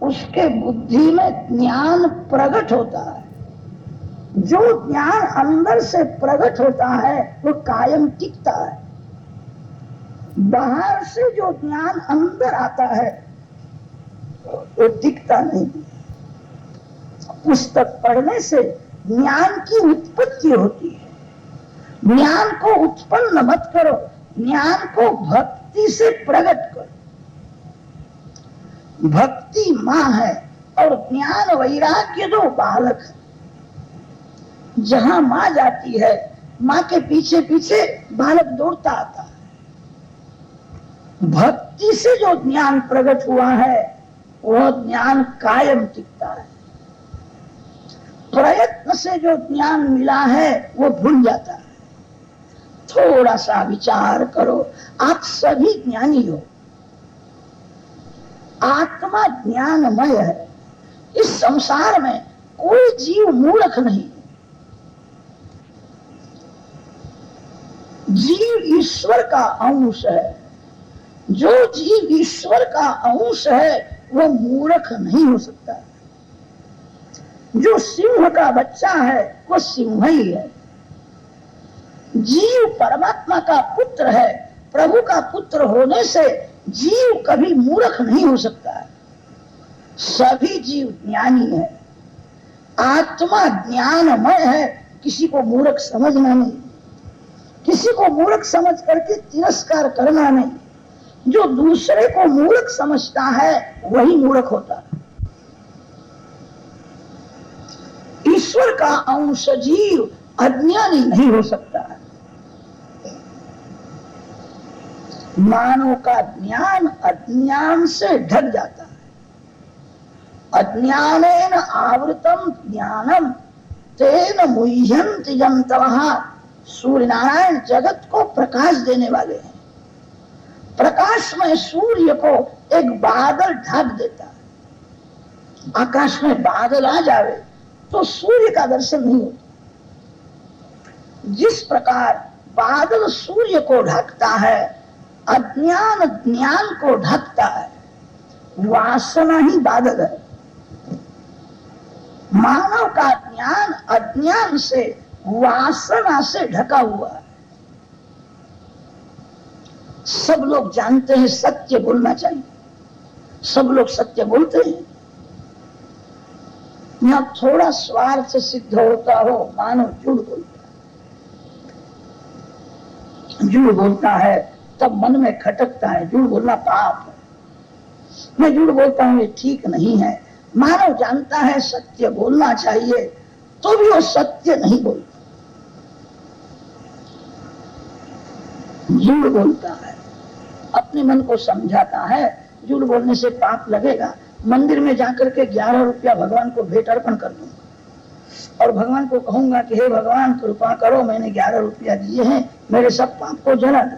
उसके बुद्धि में ज्ञान प्रकट होता है। जो ज्ञान अंदर से प्रकट होता है वो कायम टिकता है। बाहर से जो ज्ञान अंदर आता है वो टिकता नहीं। पुस्तक पढ़ने से ज्ञान की उत्पत्ति होती है। ज्ञान को उत्पन्न मत करो, ज्ञान को भक्ति से प्रकट करो। भक्ति माँ है और ज्ञान वैराग्य दो बालक है। जहां माँ जाती है, माँ के पीछे पीछे बालक दौड़ता आता है। भक्ति से जो ज्ञान प्रकट हुआ है वह ज्ञान कायम टिकता है। प्रयत्न से जो ज्ञान मिला है वो भूल जाता है। थोड़ा सा विचार करो, आप सभी ज्ञानी हो। आत्मा ज्ञानमय है। इस संसार में कोई जीव मूर्ख नहीं। जीव ईश्वर का अंश है। जो जीव ईश्वर का अंश है वो मूर्ख नहीं हो सकता। जो सिंह का बच्चा है वो सिंह ही है। जीव परमात्मा का पुत्र है। प्रभु का पुत्र होने से जीव कभी मूर्ख नहीं हो सकता है। सभी जीव ज्ञानी है। आत्मा ज्ञानमय है। किसी को मूर्ख समझना नहीं, किसी को मूर्ख समझ करके तिरस्कार करना नहीं। जो दूसरे को मूर्ख समझता है वही मूर्ख होता है। ईश्वर का अंश जीव अज्ञानी नहीं हो सकता है। मानव का ज्ञान अज्ञान से ढक जाता है। अज्ञानेन आवृतम ज्ञानम तेन मुह्यन्ति जन्तवः। सूर्य नारायण जगत को प्रकाश देने वाले हैं। प्रकाश में सूर्य को एक बादल ढक देता है। आकाश में बादल आ जावे तो सूर्य का दर्शन नहीं होता। जिस प्रकार बादल सूर्य को ढकता है, अज्ञान ज्ञान को ढकता है। वासना ही बादल है। मानव का ज्ञान अज्ञान से, वासना से ढका हुआ है। सब लोग जानते हैं सत्य बोलना चाहिए। सब लोग सत्य बोलते हैं। यहां थोड़ा स्वार्थ सिद्ध होता हो, मानव झूठ बोलता है। झूठ बोलता है तब मन में खटकता है, झूठ बोलना पाप है। मैं झूठ बोलता हूं ये ठीक नहीं है। मानव जानता है सत्य बोलना चाहिए तो भी वो सत्य नहीं बोलता, झूठ बोलता है। अपने मन को समझाता है झूठ बोलने से पाप लगेगा। मंदिर में जाकर के 11 रुपया भगवान को भेंट अर्पण कर दूंगा और भगवान को कहूंगा कि हे भगवान कृपा करो, मैंने 11 रुपया दिए हैं, मेरे सब पाप को जला दो।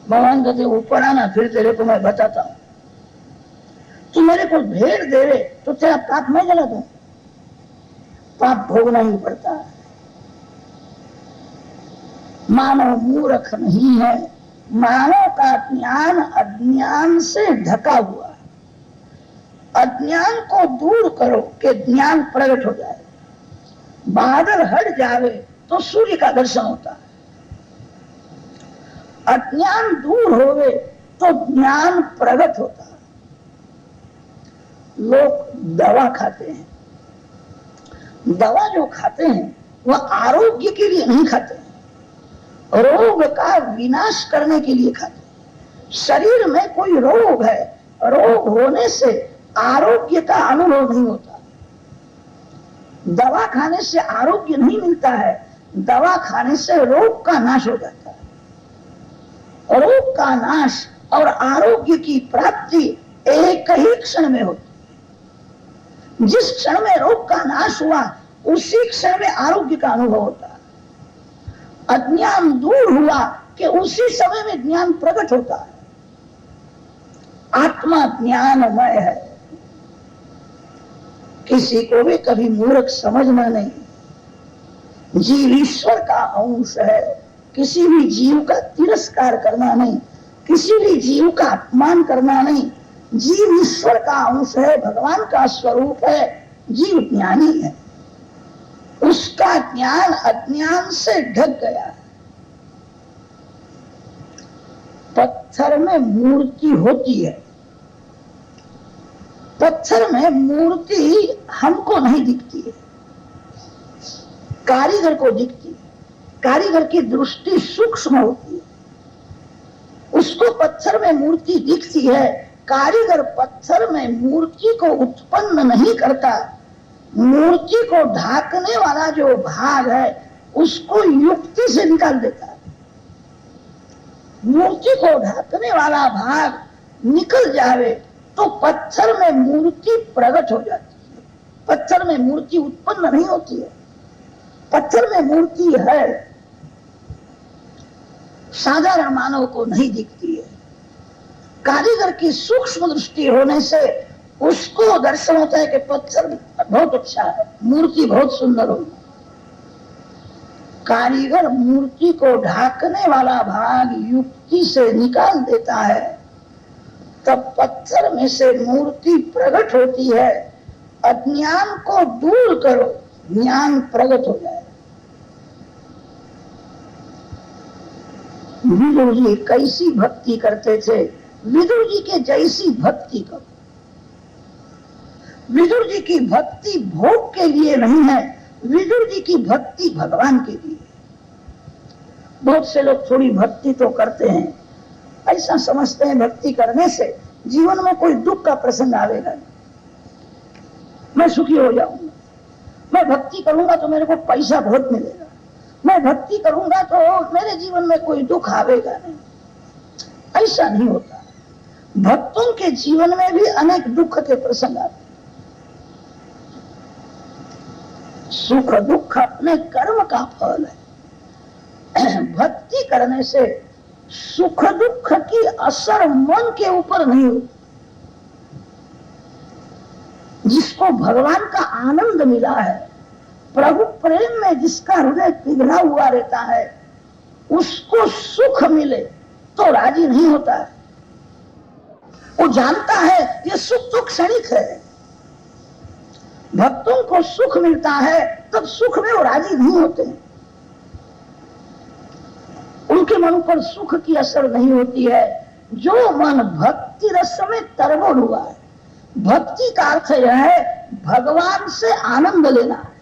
भगवान कहते ऊपर आना, फिर तेरे को मैं बताता हूं। तू मेरे को भेंट दे रहे तो तेरा पाप मैं जला दूं। पाप भोगना ही पड़ता है। मानव मूर्ख नहीं है। मानव का ज्ञान अज्ञान से ढका हुआ है। अज्ञान को दूर करो कि ज्ञान प्रकट हो जाए। बादल हट जावे तो सूर्य का दर्शन होता है। अज्ञान दूर होवे तो ज्ञान प्रकट होता है। लोग दवा खाते हैं। दवा जो खाते हैं वह आरोग्य के लिए नहीं खाते हैं, रोग का विनाश करने के लिए खाते हैं। शरीर में कोई रोग है, रोग होने से आरोग्य का अनुभव नहीं होता। दवा खाने से आरोग्य नहीं मिलता है, दवा खाने से रोग का नाश हो जाता है। रोग का नाश और आरोग्य की प्राप्ति एक ही क्षण में होती। जिस क्षण में रोग का नाश हुआ उसी क्षण में आरोग्य का अनुभव होता है। अज्ञान दूर हुआ कि उसी समय में ज्ञान प्रकट होता है। आत्मा ज्ञानमय है। किसी को भी कभी मूर्ख समझना नहीं। जीव ईश्वर का अंश है। किसी भी जीव का तिरस्कार करना नहीं, किसी भी जीव का अपमान करना नहीं। जीव ईश्वर का अंश है, भगवान का स्वरूप है, जीव ज्ञानी है, उसका ज्ञान अज्ञान से ढक गया है। पत्थर में मूर्ति होती है, पत्थर में मूर्ति हमको नहीं दिखती है, कारीगर को दिखती है। कारीगर की दृष्टि सूक्ष्म होती है, उसको पत्थर में मूर्ति दिखती है। कारीगर पत्थर में मूर्ति को उत्पन्न नहीं करता, मूर्ति को ढाकने वाला जो भाग है उसको युक्ति से निकाल देता है। मूर्ति को ढाकने वाला भाग निकल जावे तो पत्थर में मूर्ति प्रकट हो जाती है, पत्थर में मूर्ति उत्पन्न नहीं होती है। पत्थर में मूर्ति है, साधारण मानव को नहीं दिखती है। कारीगर की सूक्ष्म दृष्टि होने से उसको दर्शन होता है कि पत्थर बहुत अच्छा है, मूर्ति बहुत सुंदर होगी। कारीगर मूर्ति को ढाकने वाला भाग युक्ति से निकाल देता है, तब पत्थर में से मूर्ति प्रकट होती है। अज्ञान को दूर करो, ज्ञान प्रकट हो जाए। विदुर जी कैसी भक्ति करते थे, विदुर जी के जैसी भक्ति करो। विदुर जी की भक्ति भोग के लिए नहीं है, विदुर जी की भक्ति भगवान के लिए। बहुत से लोग थोड़ी भक्ति तो करते हैं, ऐसा समझते हैं भक्ति करने से जीवन में कोई दुख का प्रसंग आवेगा नहीं, मैं सुखी हो जाऊंगा, मैं भक्ति करूंगा तो मेरे को पैसा बहुत मिलेगा, मैं भक्ति करूंगा तो मेरे जीवन में कोई दुख आवेगा नहीं। ऐसा नहीं होता। भक्तों के जीवन में भी अनेक दुख के प्रसंग आते। सुख दुख अपने कर्म का फल है। भक्ति करने से सुख दुख की असर मन के ऊपर नहीं होती। जिसको भगवान का आनंद मिला है, प्रभु प्रेम में जिसका हृदय पिघला हुआ रहता है, उसको सुख मिले तो राजी नहीं होता है। वो जानता है ये सुख तो क्षणिक है। भक्तों को सुख मिलता है तब सुख में वो राजी नहीं होते, उनके मन पर सुख की असर नहीं होती है। जो मन भक्ति रस में तरबोल हुआ है, भक्ति का अर्थ यह है भगवान से आनंद लेना है,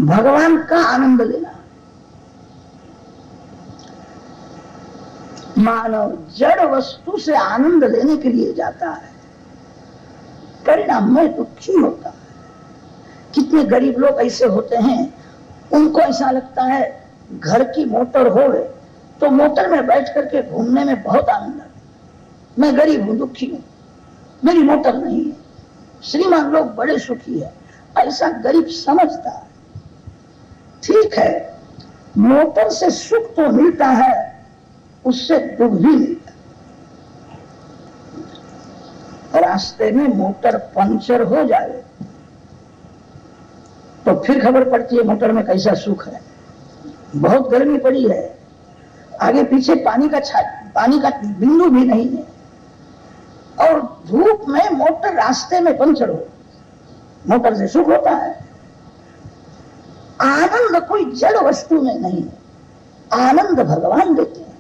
भगवान का आनंद लेना। मानव जड़ वस्तु से आनंद लेने के लिए जाता है, परिणाम में दुखी होता है। कितने गरीब लोग ऐसे होते हैं, उनको ऐसा लगता है घर की मोटर हो तो मोटर में बैठ करके घूमने में बहुत आनंद आता है। मैं गरीब हूं, दुखी हूं, मेरी मोटर नहीं है। श्रीमान लोग बड़े सुखी है, ऐसा गरीब समझता है। ठीक है, मोटर से सुख तो मिलता है, उससे दुख भी मिलता है। रास्ते में मोटर पंचर हो जाए तो फिर खबर पड़ती है मोटर में कैसा सुख है। बहुत गर्मी पड़ी है, आगे पीछे पानी का बिंदु भी नहीं है, और धूप में मोटर रास्ते में पंचर हो, मोटर से सुख होता है। आनंद कोई जड़ वस्तु में नहीं है, आनंद भगवान देते हैं।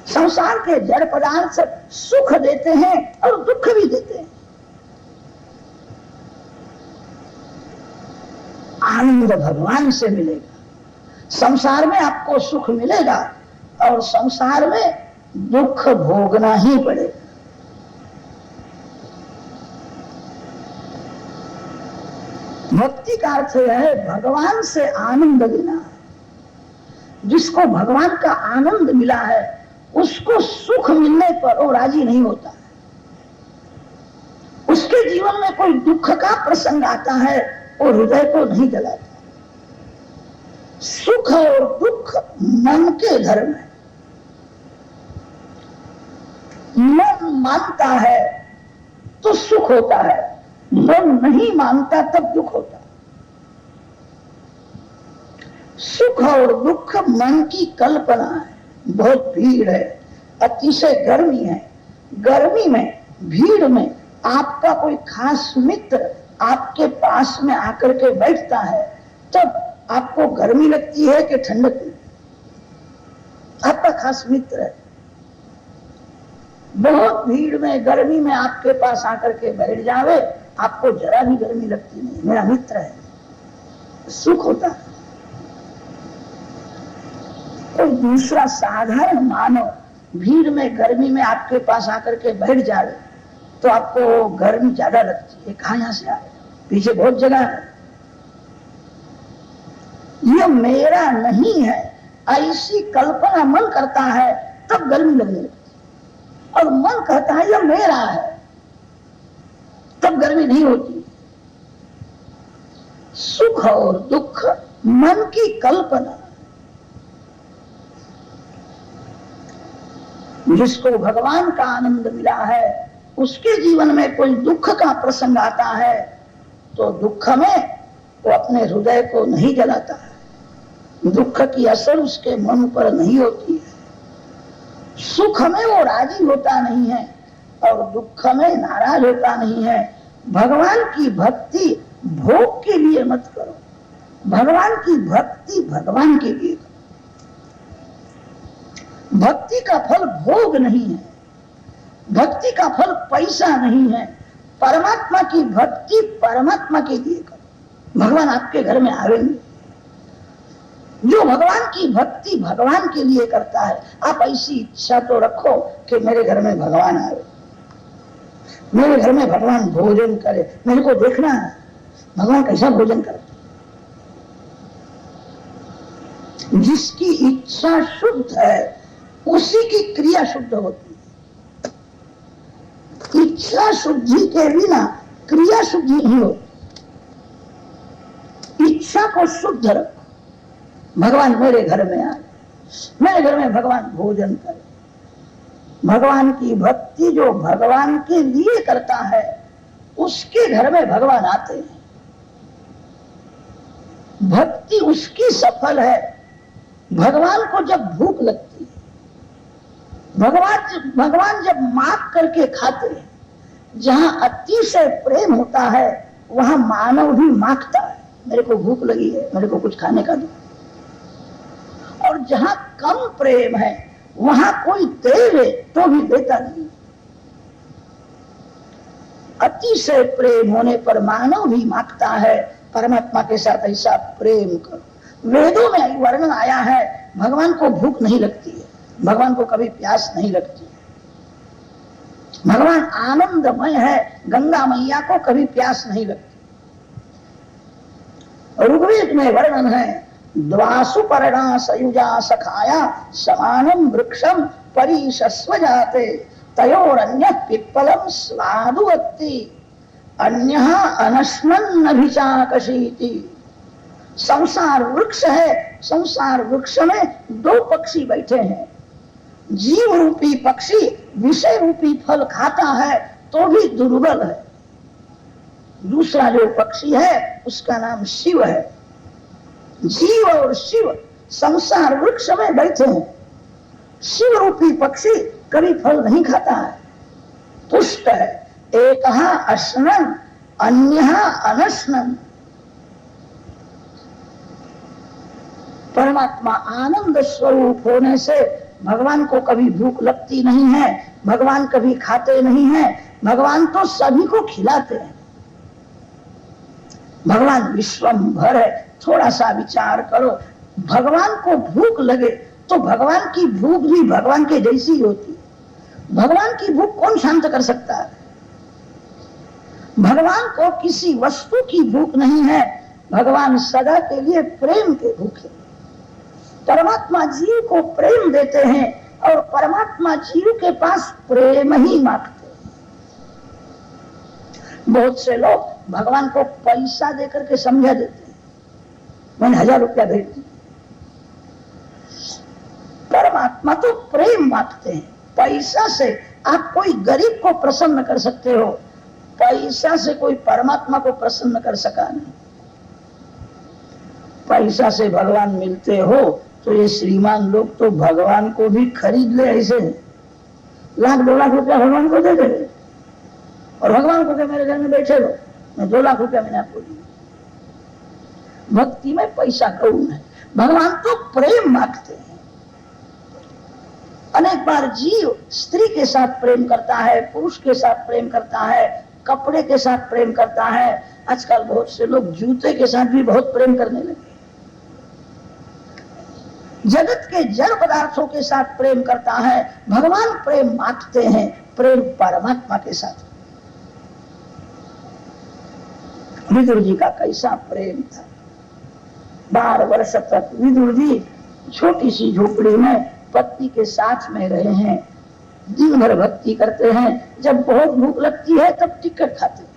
संसार के जड़ पदार्थ सुख देते हैं और दुख भी देते हैं। आनंद भगवान से मिलेगा। संसार में आपको सुख मिलेगा और संसार में दुख भोगना ही पड़ेगा। भक्ति का अर्थ है भगवान से आनंद लेना। जिसको भगवान का आनंद मिला है उसको सुख मिलने पर वो राजी नहीं होता है। उसके जीवन में कोई दुख का प्रसंग आता है और हृदय को नहीं जलाता। सुख और दुख मन के धर्म है। मन मानता है तो सुख होता है, मन नहीं मानता तब दुख होता है। सुख और दुख मन की कल्पना है। बहुत भीड़ है, अतिशय गर्मी है, गर्मी में, भीड़ में आपका कोई खास मित्र आपके पास में आकर के बैठता है, तब आपको गर्मी लगती है कि ठंडक? आपका खास मित्र है, बहुत भीड़ में गर्मी में आपके पास आकर के बैठ जावे, आपको जरा भी गर्मी लगती नहीं, मेरा मित्र है, सुख होता है। कोई दूसरा साधारण मानव भीड़ में गर्मी में आपके पास आकर के बैठ जावे तो आपको गर्मी ज्यादा लगती है। कहां यहां से आए? पीछे बहुत जगह है। ये मेरा नहीं है, ऐसी कल्पना मन करता है तब गर्मी लगने लगती, और मन कहता है यह मेरा है, तब गर्मी नहीं होती। सुख और दुख मन की कल्पना। जिसको भगवान का आनंद मिला है उसके जीवन में कोई दुख का प्रसंग आता है तो दुख में वो अपने हृदय को नहीं जलाता है, दुख की असर उसके मन पर नहीं होती है। सुख में वो राजी होता नहीं है और दुख में नाराज होता नहीं है। भगवान की भक्ति भोग के लिए मत करो, भगवान की भक्ति भगवान के लिए करो। भक्ति का फल भोग नहीं है, भक्ति का फल पैसा नहीं है। परमात्मा की भक्ति परमात्मा के लिए करो, भगवान आपके घर में आवेंगे। जो भगवान की भक्ति भगवान के लिए करता है, आप ऐसी इच्छा तो रखो कि मेरे घर में भगवान आवे, मेरे घर में भगवान भोजन करे, मेरे को देखना है भगवान कैसा भोजन करते। जिसकी इच्छा शुद्ध है उसी की क्रिया शुद्ध होती है। इच्छा शुद्धि के बिना क्रिया शुद्धि नहीं होती। इच्छा को शुद्ध रखो, भगवान मेरे घर में आए, मेरे घर में भगवान भोजन करे। भगवान की भक्ति जो भगवान के लिए करता है उसके घर में भगवान आते हैं। भक्ति उसकी सफल है भगवान को जब भूख लगती है। भगवान जब मांग करके खाते हैं, जहां अतिशय प्रेम होता है वहां मानव भी मांगता है, मेरे को भूख लगी है, मेरे को कुछ खाने का दो। और जहां कम प्रेम है वहां कोई देवे तो भी देता नहीं। अतिशय प्रेम होने पर मानव भी मांगता है, परमात्मा के साथ ऐसा प्रेम करो। वेदों में वर्णन आया है भगवान को भूख नहीं लगती है, भगवान को कभी प्यास नहीं लगती। भगवान आनंदमय है, गंगा मैया को कभी प्यास नहीं लगती। ऋग्वेद में वर्णन है द्वासु पर्णा सयुजा सखाया समानम वृक्षम परिशस्व जाते तयोरन्य पिप्पलम स्वादुवत्ति अन्यः अनश्नन्नभिचाकशीति। संसार वृक्ष है, संसार वृक्ष में दो पक्षी बैठे हैं। जीव रूपी पक्षी विषय रूपी फल खाता है तो भी दुर्बल है। दूसरा जो पक्षी है उसका नाम शिव है। जीव और शिव संसार वृक्ष में बैठे हैं। शिव रूपी पक्षी कभी फल नहीं खाता है, पुष्ट है। एकः अश्नन् अन्यः अनश्नन्। परमात्मा आनंद स्वरूप होने से भगवान को कभी भूख लगती नहीं है, भगवान कभी खाते नहीं है, भगवान तो सभी को खिलाते हैं। भगवान विश्वंभर है। थोड़ा सा विचार करो, भगवान को भूख लगे तो भगवान की भूख भी भगवान के जैसी होती है। भगवान की भूख कौन शांत कर सकता है? भगवान को किसी वस्तु की भूख नहीं है, भगवान सदा के लिए प्रेम के भूखे। परमात्मा जीव को प्रेम देते हैं और परमात्मा जीव के पास प्रेम ही मांगते हैं। बहुत से लोग भगवान को पैसा देकर के समझा देते हैं, मैंने 1000 रुपया भेज दी। परमात्मा तो प्रेम मांगते हैं। पैसा से आप कोई गरीब को प्रसन्न कर सकते हो, पैसा से कोई परमात्मा को प्रसन्न कर सका नहीं। पैसा से भगवान मिलते हो तो ये श्रीमान लोग तो भगवान को भी खरीद ले ऐसे। लाख 2 लाख रुपया भगवान को दे दे और भगवान को मेरे घर में बैठे लो, मैं 2 लाख रुपया मैंने आपको दिया। भक्ति में पैसा गौण है, भगवान तो प्रेम मांगते हैं। अनेक बार जीव स्त्री के साथ प्रेम करता है, पुरुष के साथ प्रेम करता है, कपड़े के साथ प्रेम करता है। आजकल बहुत से लोग जूते के साथ भी बहुत प्रेम करने लगे। जगत के जड़ पदार्थों के साथ प्रेम करता है। भगवान प्रेम मांगते हैं, प्रेम परमात्मा के साथ। विदुर जी का कैसा प्रेम था। 12 वर्ष तक विदुर जी छोटी सी झोपड़ी में पत्नी के साथ में रहे हैं। दिन भर भक्ति करते हैं, जब बहुत भूख लगती है तब टिकट खाते हैं,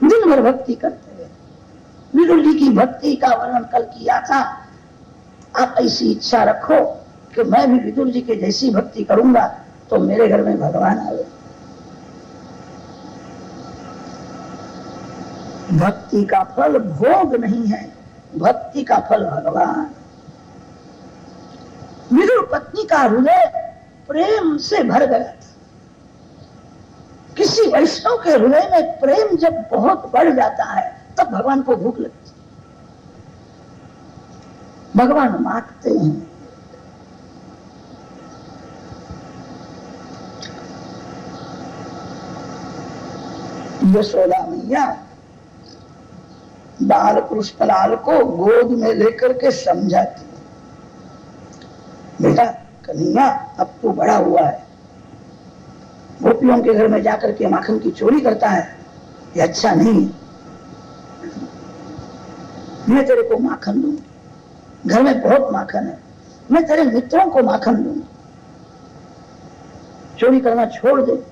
दिन भर भक्ति करते हैं। विदुर जी की भक्ति का वर्णन कल किया था। आप ऐसी इच्छा रखो कि मैं भी विदुर जी के जैसी भक्ति करूंगा तो मेरे घर में भगवान आए। भक्ति का फल भोग नहीं है, भक्ति का फल भगवान। विदुर पत्नी का हृदय प्रेम से भर गया था। किसी वैष्णव के हृदय में प्रेम जब बहुत बढ़ जाता है तब भगवान को भूख लगती है। भगवान मांगते हैं। यशोदा मैया बाल कृष्णलाल को गोद में लेकर के समझाती, बेटा कन्हैया अब तू बड़ा हुआ है, गोपियों के घर में जाकर के माखन की चोरी करता है, ये अच्छा नहीं है। मैं तेरे को माखन दूंगी, घर में बहुत माखन है, मैं तेरे मित्रों को माखन दूंगी, चोरी करना छोड़ दे।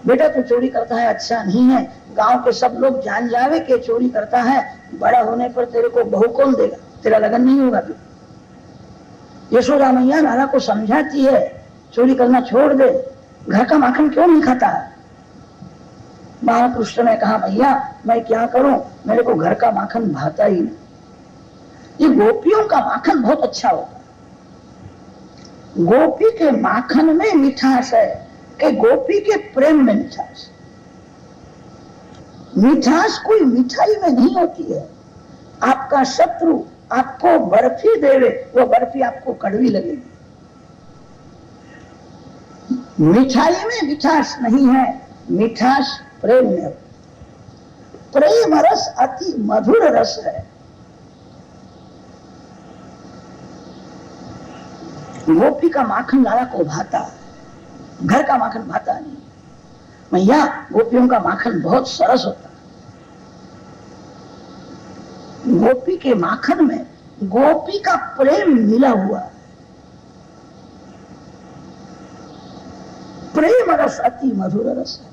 बेटा तू चोरी करता है अच्छा नहीं है, गांव के सब लोग जान जावे कि चोरी करता है, बड़ा होने पर तेरे को बहू कौन देगा, तेरा लगन नहीं होगा। यशोदा मैया लाला को समझाती है, चोरी करना छोड़ दे, घर का माखन क्यों नहीं खाता है। महाकृष्ण ने कहा भैया मैं क्या करूं, मेरे को घर का माखन भाता ही नहीं। ये गोपियों का माखन बहुत अच्छा होता है। गोपी के माखन में मिठास है कि गोपी के प्रेम में मिठास। मिठास कोई मिठाई में नहीं होती है। आपका शत्रु आपको बर्फी देवे, वो बर्फी आपको कड़वी लगेगी। मिठाई में मिठास नहीं है, मिठास प्रेम में। प्रेम रस अति मधुर रस है। गोपी का माखन लाला को भाता है, घर का माखन भाता नहीं। मैया गोपियों का माखन बहुत सरस होता है। गोपी के माखन में गोपी का प्रेम मिला हुआ है। प्रेम रस अति मधुर रस है।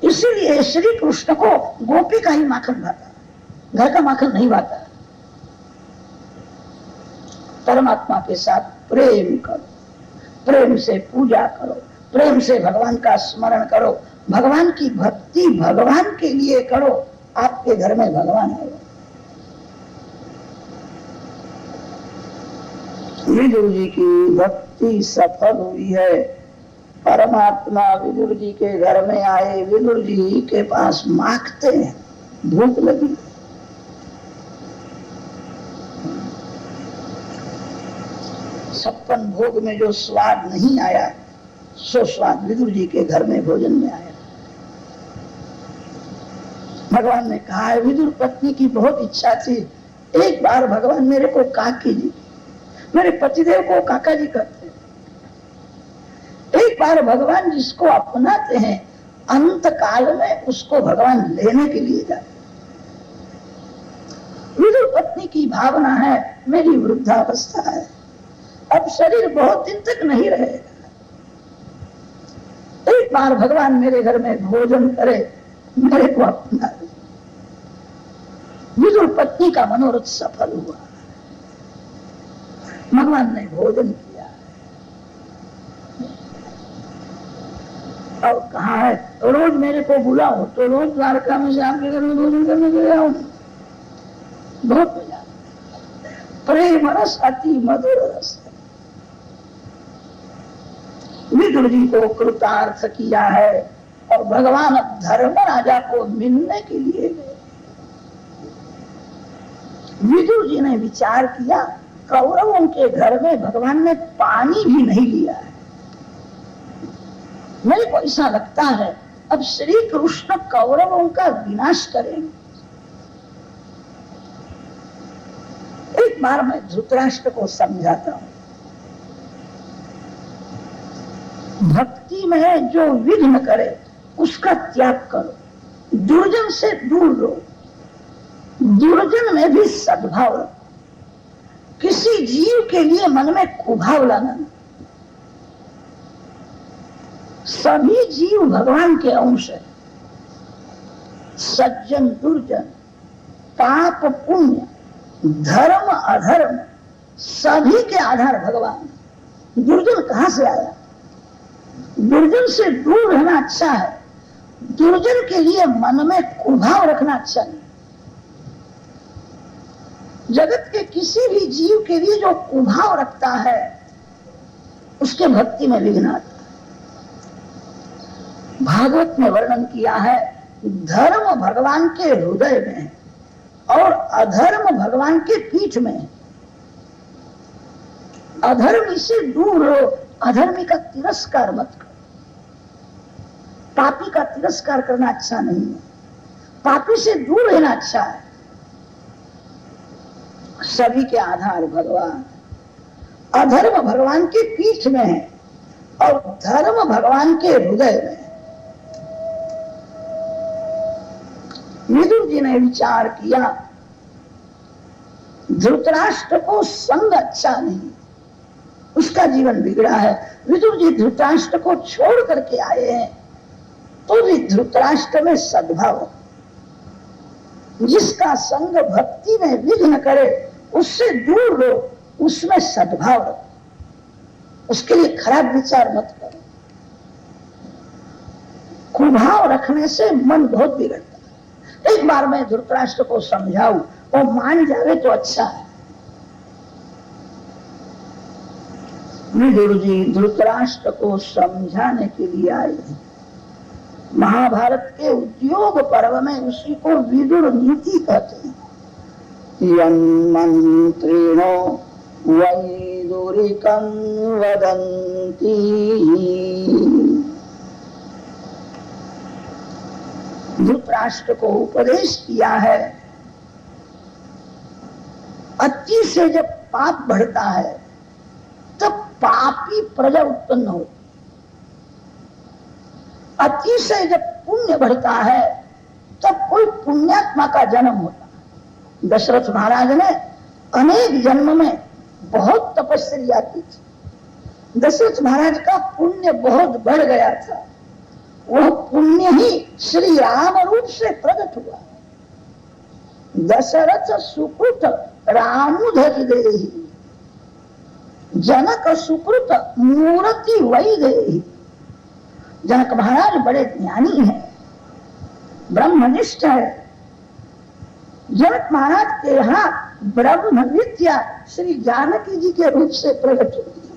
इसीलिए श्री कृष्ण को गोपी का ही माखन भाता है, घर का माखन नहीं भाता है। परमात्मा के साथ प्रेम करो, प्रेम से पूजा करो, प्रेम से भगवान का स्मरण करो, भगवान की भक्ति भगवान के लिए करो, आपके घर में भगवान आएगा। विदुर जी की भक्ति सफल हुई है। परमात्मा विदुर जी के घर में आए, विदुर जी के पास मांगते हैं, भूख लगी। छप्पन भोग में जो स्वाद नहीं आया सो स्वाद विदुर जी के घर में भोजन में आया। भगवान ने कहा है विदुर पत्नी की बहुत इच्छा थी, एक बार भगवान मेरे को काकी जी, मेरे पतिदेव को काका जी कहते हैं। एक बार भगवान जिसको अपनाते हैं अंत काल में उसको भगवान लेने के लिए जाते। विदुर पत्नी की भावना है मेरी वृद्धावस्था है, अब शरीर बहुत दिन तक नहीं रहेगा, एक बार भगवान मेरे घर में भोजन करे, मेरे को अपना दे। विदुर पत्नी का मनोरथ सफल हुआ, भगवान ने भोजन किया। और कहा है रोज मेरे को बुलाओ तो रोज द्वारका में से आपके घर में भोजन करने के लिए आऊं, बहुत मजा। प्रेम रस अति मधुर रस है। विदुर जी को कृतार्थ किया है और भगवान धर्म राजा को मिलने के लिए गए। विदुर जी ने विचार किया, कौरवों के घर में भगवान ने पानी भी नहीं लिया है। मेरे को ऐसा लगता है अब श्री कृष्ण कौरवों का विनाश करेंगे। एक बार मैं धृतराष्ट्र को समझाता हूं, भक्ति में जो विघ्न करे उसका त्याग करो, दुर्जन से दूर रहो, दुर्जन में भी सद्भाव रखो, किसी जीव के लिए मन में कुभाव लाना नहीं। सभी जीव भगवान के अंश है, सज्जन दुर्जन, पाप पुण्य, धर्म अधर्म, सभी के आधार भगवान। दुर्जन कहां से आया? दुर्जन से दूर रहना अच्छा है, दुर्जन के लिए मन में कुभाव रखना अच्छा नहीं। जगत के किसी भी जीव के लिए जो कुभाव रखता है उसके भक्ति में विघ्न आता है। भागवत में वर्णन किया है, धर्म भगवान के हृदय में है और अधर्म भगवान के पीठ में है। अधर्मी से दूर रहो, अधर्मी का तिरस्कार मत करो। पापी का तिरस्कार करना अच्छा नहीं है, पापी से दूर रहना अच्छा है। सभी के आधार भगवान, अधर्म भगवान के पीठ में है और धर्म भगवान के हृदय में है। विदुर जी ने विचार किया, धृतराष्ट्र को संग अच्छा नहीं, उसका जीवन बिगड़ा है। विदुर जी धृतराष्ट्र को छोड़ करके आए हैं तो भी धृतराष्ट्र में सद्भाव, जिसका संग भक्ति में विघ्न करे उससे दूर रहो, उसमें सद्भाव रखो, उसके लिए खराब विचार मत करो। कुभाव रखने से मन बहुत बिगड़ता है। एक बार मैं धृतराष्ट्र को समझाऊं और मान जावे तो अच्छा है। विदुर जी धृतराष्ट्र को समझाने के लिए आए। महाभारत के उद्योग पर्व में उसी को विदुर नीति कहते हैं। यन्मन्त्रिणो वैदुरिकं वदन्ति, धृतराष्ट्र को उपदेश किया है, अति से जब पाप बढ़ता है तब पापी प्रजा उत्पन्न होती, अति से जब पुण्य बढ़ता है तब कोई पुण्यात्मा का जन्म होता है। दशरथ महाराज ने अनेक जन्म में बहुत तपस्या की थी। दशरथ महाराज का पुण्य बहुत बढ़ गया था, वह पुण्य ही श्री राम रूप से प्रकट हुआ। दशरथ सुकृत रामुधति देहि, जनक सुकृत मूर्ति वही देहि। जनक महाराज बड़े ज्ञानी हैं, ब्रह्मनिष्ठ है। जनक महाराज के यहाँ ब्रह्म विद्या श्री जानकी जी के रूप से प्रकट हुई।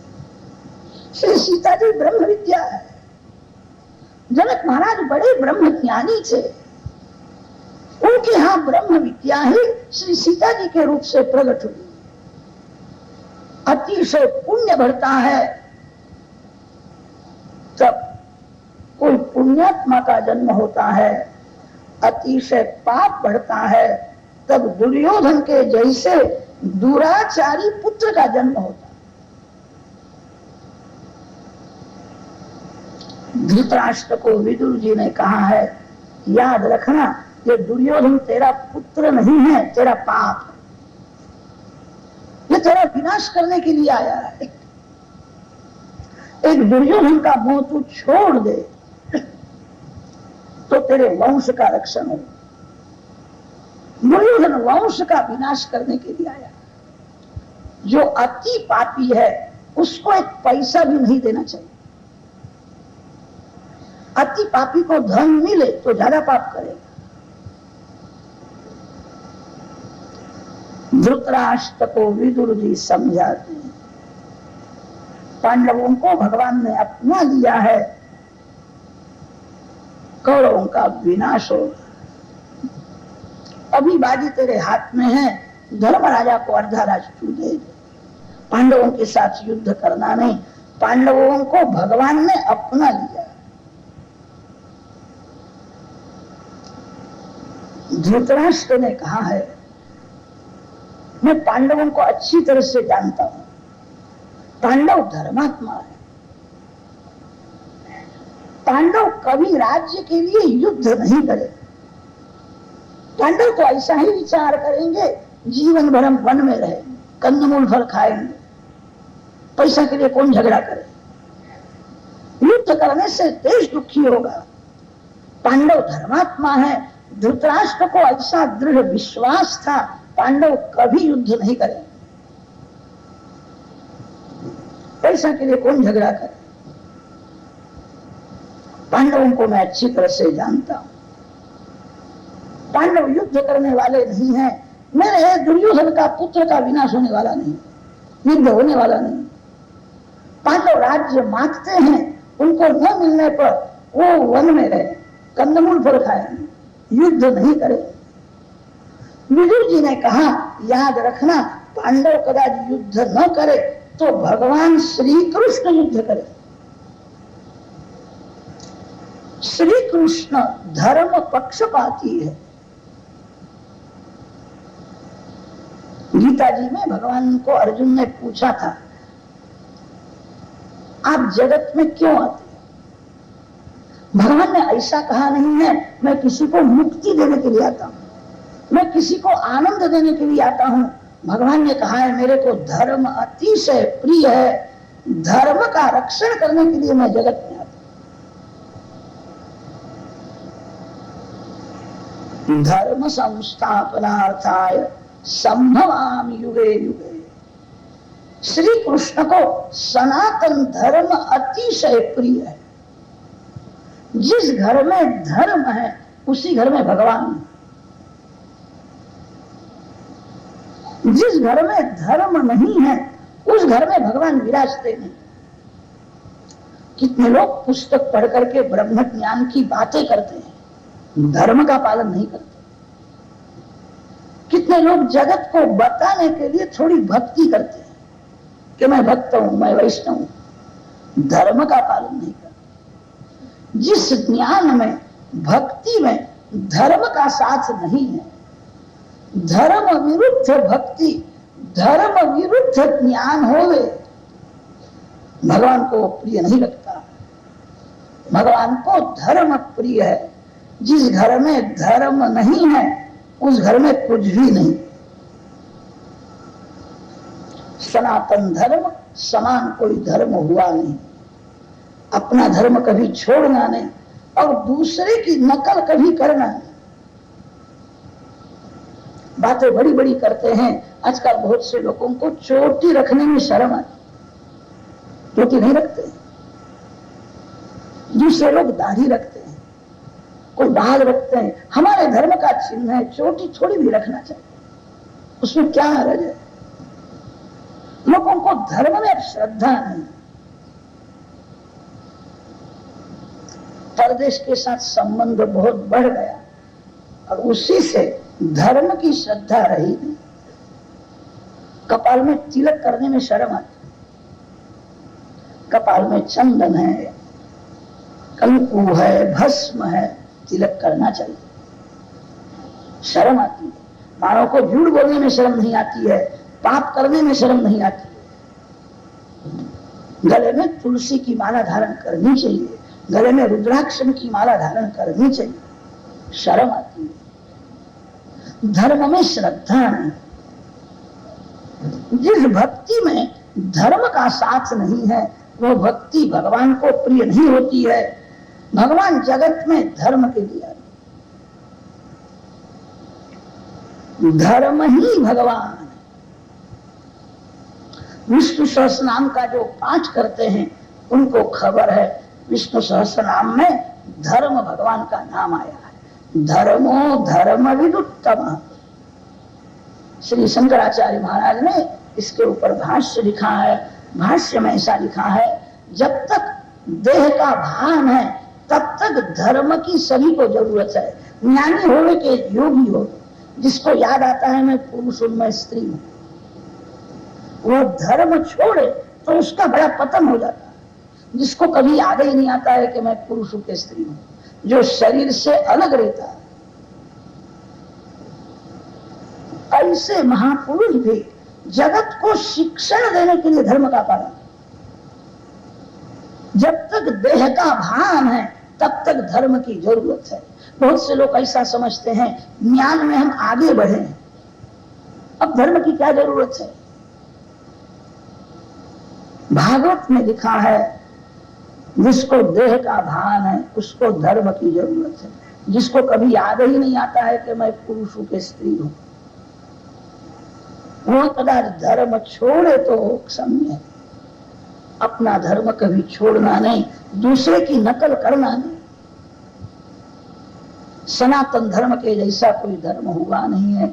श्री सीता जी ब्रह्म विद्या है। जनक महाराज बड़े ब्रह्म ज्ञानी थे, उनके यहाँ ब्रह्म विद्या ही श्री सीता जी के रूप से प्रकट हुई। अतिशय पुण्य बढ़ता है तब कोई पुण्यात्मा का जन्म होता है, अतिशय पाप बढ़ता है तब दुर्योधन के जैसे दुराचारी पुत्र का जन्म होता है। धृतराष्ट्र को विदुर जी ने कहा है, याद रखना ये दुर्योधन तेरा पुत्र नहीं है, तेरा पाप, ये तेरा विनाश करने के लिए आया है। एक दुर्योधन का मोह तू छोड़ दे तो तेरे वंश का रक्षण हो। दुर्योधन वंश का विनाश करने के लिए आया। जो अति पापी है उसको एक पैसा भी नहीं देना चाहिए। अति पापी को धन मिले तो ज्यादा पाप करेगा। धृतराष्ट्र को विदुर जी समझाते हैं, पांडवों को भगवान ने अपना लिया है, कौरवों का विनाश हो। अभी बाजी तेरे हाथ में है, धर्मराजा को अर्धा राष्ट्र दे दे। पांडवों के साथ युद्ध करना नहीं, पांडवों को भगवान ने अपना लिया। धृतराष्ट्र ने कहा है, मैं पांडवों को अच्छी तरह से जानता हूं, पांडव धर्मात्मा है। पांडव कभी राज्य के लिए युद्ध नहीं करे। पांडव तो ऐसा ही विचार करेंगे, जीवन भर हम वन में रहे, कंदमूल फल खाएंगे, पैसा के लिए कौन झगड़ा करे। युद्ध करने से देश दुखी होगा। पांडव धर्मात्मा है। धृतराष्ट्र को ऐसा दृढ़ विश्वास था, पांडव कभी युद्ध नहीं करे, पैसा के लिए कौन झगड़ा करे। पांडवों को मैं अच्छी तरह से जानता हूं। पांडव युद्ध करने वाले नहीं हैं। मेरे दुर्योधन का पुत्र का विनाश होने वाला नहीं, युद्ध होने वाला नहीं। पांडव राज्य मांगते हैं, उनको न मिलने पर वो वन में रहे, कंदमूल फल खाएंगे, युद्ध नहीं करे। विदुर जी ने कहा, याद रखना, पांडव कदाच युद्ध न करे तो भगवान श्री कृष्ण युद्ध करे। श्री कृष्ण धर्म पक्षपाती है। गीता जी में भगवान को अर्जुन ने पूछा था, आप जगत में क्यों आते? भगवान ने ऐसा कहा नहीं है, मैं किसी को मुक्ति देने के लिए आता हूं, मैं किसी को आनंद देने के लिए आता हूं। भगवान ने कहा है, मेरे को धर्म अतिशय प्रिय है, धर्म का रक्षण करने के लिए मैं जगत में आता हूं। धर्म संस्थापनार्थाय संभवामि युगे युगे। श्री कृष्ण को सनातन धर्म अतिशय प्रिय है। जिस घर में धर्म है उसी घर में भगवान है। जिस घर में धर्म नहीं है उस घर में भगवान विराजते नहीं। कितने लोग पुस्तक पढ़ करके ब्रह्म ज्ञान की बातें करते हैं, धर्म का पालन नहीं करते। कितने लोग जगत को बताने के लिए थोड़ी भक्ति करते हैं कि मैं भक्त हूं, मैं वैष्णव हूं, धर्म का पालन नहीं करते। जिस ज्ञान में, भक्ति में धर्म का साथ नहीं है, धर्म विरुद्ध भक्ति, धर्म विरुद्ध ज्ञान होवे, भगवान को प्रिय नहीं लगता। भगवान को धर्म प्रिय है। जिस घर में धर्म नहीं है उस घर में कुछ भी नहीं। सनातन धर्म समान कोई धर्म हुआ नहीं। अपना धर्म कभी छोड़ना नहीं और दूसरे की नकल कभी करना नहीं। बातें बड़ी बड़ी करते हैं। आजकल बहुत से लोगों को चोटी रखने में शर्म आती, चोटी नहीं रखते। दूसरे लोग दाढ़ी रखते हैं, कोई बाल रखते हैं। हमारे धर्म का चिन्ह है, चोटी थोड़ी भी रखना चाहिए, उसमें क्या हर्ज है। लोगों को धर्म में श्रद्धा नहीं। परदेश के साथ संबंध बहुत बढ़ गया और उसी से धर्म की श्रद्धा रही नहीं। कपाल में तिलक करने में शर्म आती, कपाल में चंदन है, कंकु है, भस्म है, तिलक करना चाहिए, शर्म आती है। मानव को झूठ बोलने में शर्म नहीं आती है, पाप करने में शर्म नहीं आती है। गले में तुलसी की माला धारण करनी चाहिए, गले में रुद्राक्ष की माला धारण करनी चाहिए, शर्म आती है। धर्म में श्रद्धा नहीं। जिस भक्ति में धर्म का साथ नहीं है वो भक्ति भगवान को प्रिय नहीं होती है। भगवान जगत में धर्म के लिए, धर्म ही भगवान। विष्णु सहस्त्र नाम का जो पाठ करते हैं उनको खबर है, विष्णु सहस्त्र नाम में धर्म भगवान का नाम आया है। धर्मो धर्म विदुत्तम। श्री शंकराचार्य महाराज ने इसके ऊपर भाष्य लिखा है। भाष्य में ऐसा लिखा है, जब तक देह का भान है तब तक धर्म की सभी को जरूरत है। ज्ञानी होने के योगी हो, जिसको याद आता है मैं पुरुष हूं, मैं स्त्री हूं, वो धर्म छोड़े तो उसका बड़ा पतन हो जाता है। जिसको कभी याद ही नहीं आता है कि मैं पुरुष हूं कि स्त्री हूं, जो शरीर से अलग रहता है, ऐसे महापुरुष भी जगत को शिक्षण देने के लिए धर्म का पालन। जब तक देह का भान है तब तक धर्म की जरूरत है। बहुत से लोग ऐसा समझते हैं ज्ञान में हम आगे बढ़े, अब धर्म की क्या जरूरत है। भागवत में लिखा है, जिसको देह का भान है उसको धर्म की जरूरत है। जिसको कभी याद ही नहीं आता है कि मैं पुरुष हूं कि स्त्री हूं, वो कदाच धर्म छोड़े तो क्षम्य है। अपना धर्म कभी छोड़ना नहीं, दूसरे की नकल करना नहीं। सनातन धर्म के जैसा कोई धर्म हुआ नहीं है।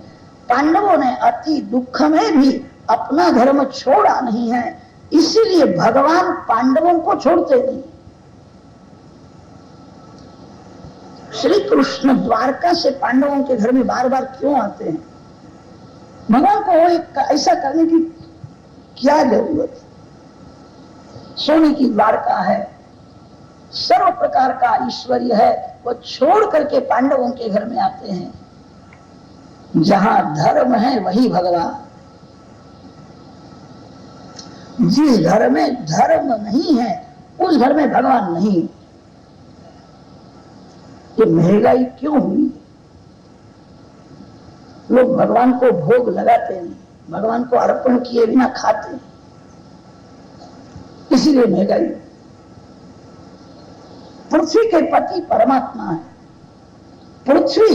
पांडवों ने अति दुख में भी अपना धर्म छोड़ा नहीं है, इसीलिए भगवान पांडवों को छोड़ते नहीं। श्री कृष्ण द्वारका से पांडवों के घर में बार बार क्यों आते हैं? भगवान को ऐसा करने की क्या जरूरत है? सोने की द्वारका है, सर्व प्रकार का ऐश्वर्य है, वो छोड़ करके पांडवों के घर में आते हैं। जहां धर्म है वही भगवान। जिस घर में धर्म नहीं है उस घर में भगवान नहीं। ये महंगाई क्यों हुई? लोग भगवान को भोग लगाते नहीं, भगवान को अर्पण किए बिना खाते, इसीलिए महंगाई। पृथ्वी के पति परमात्मा है। पृथ्वी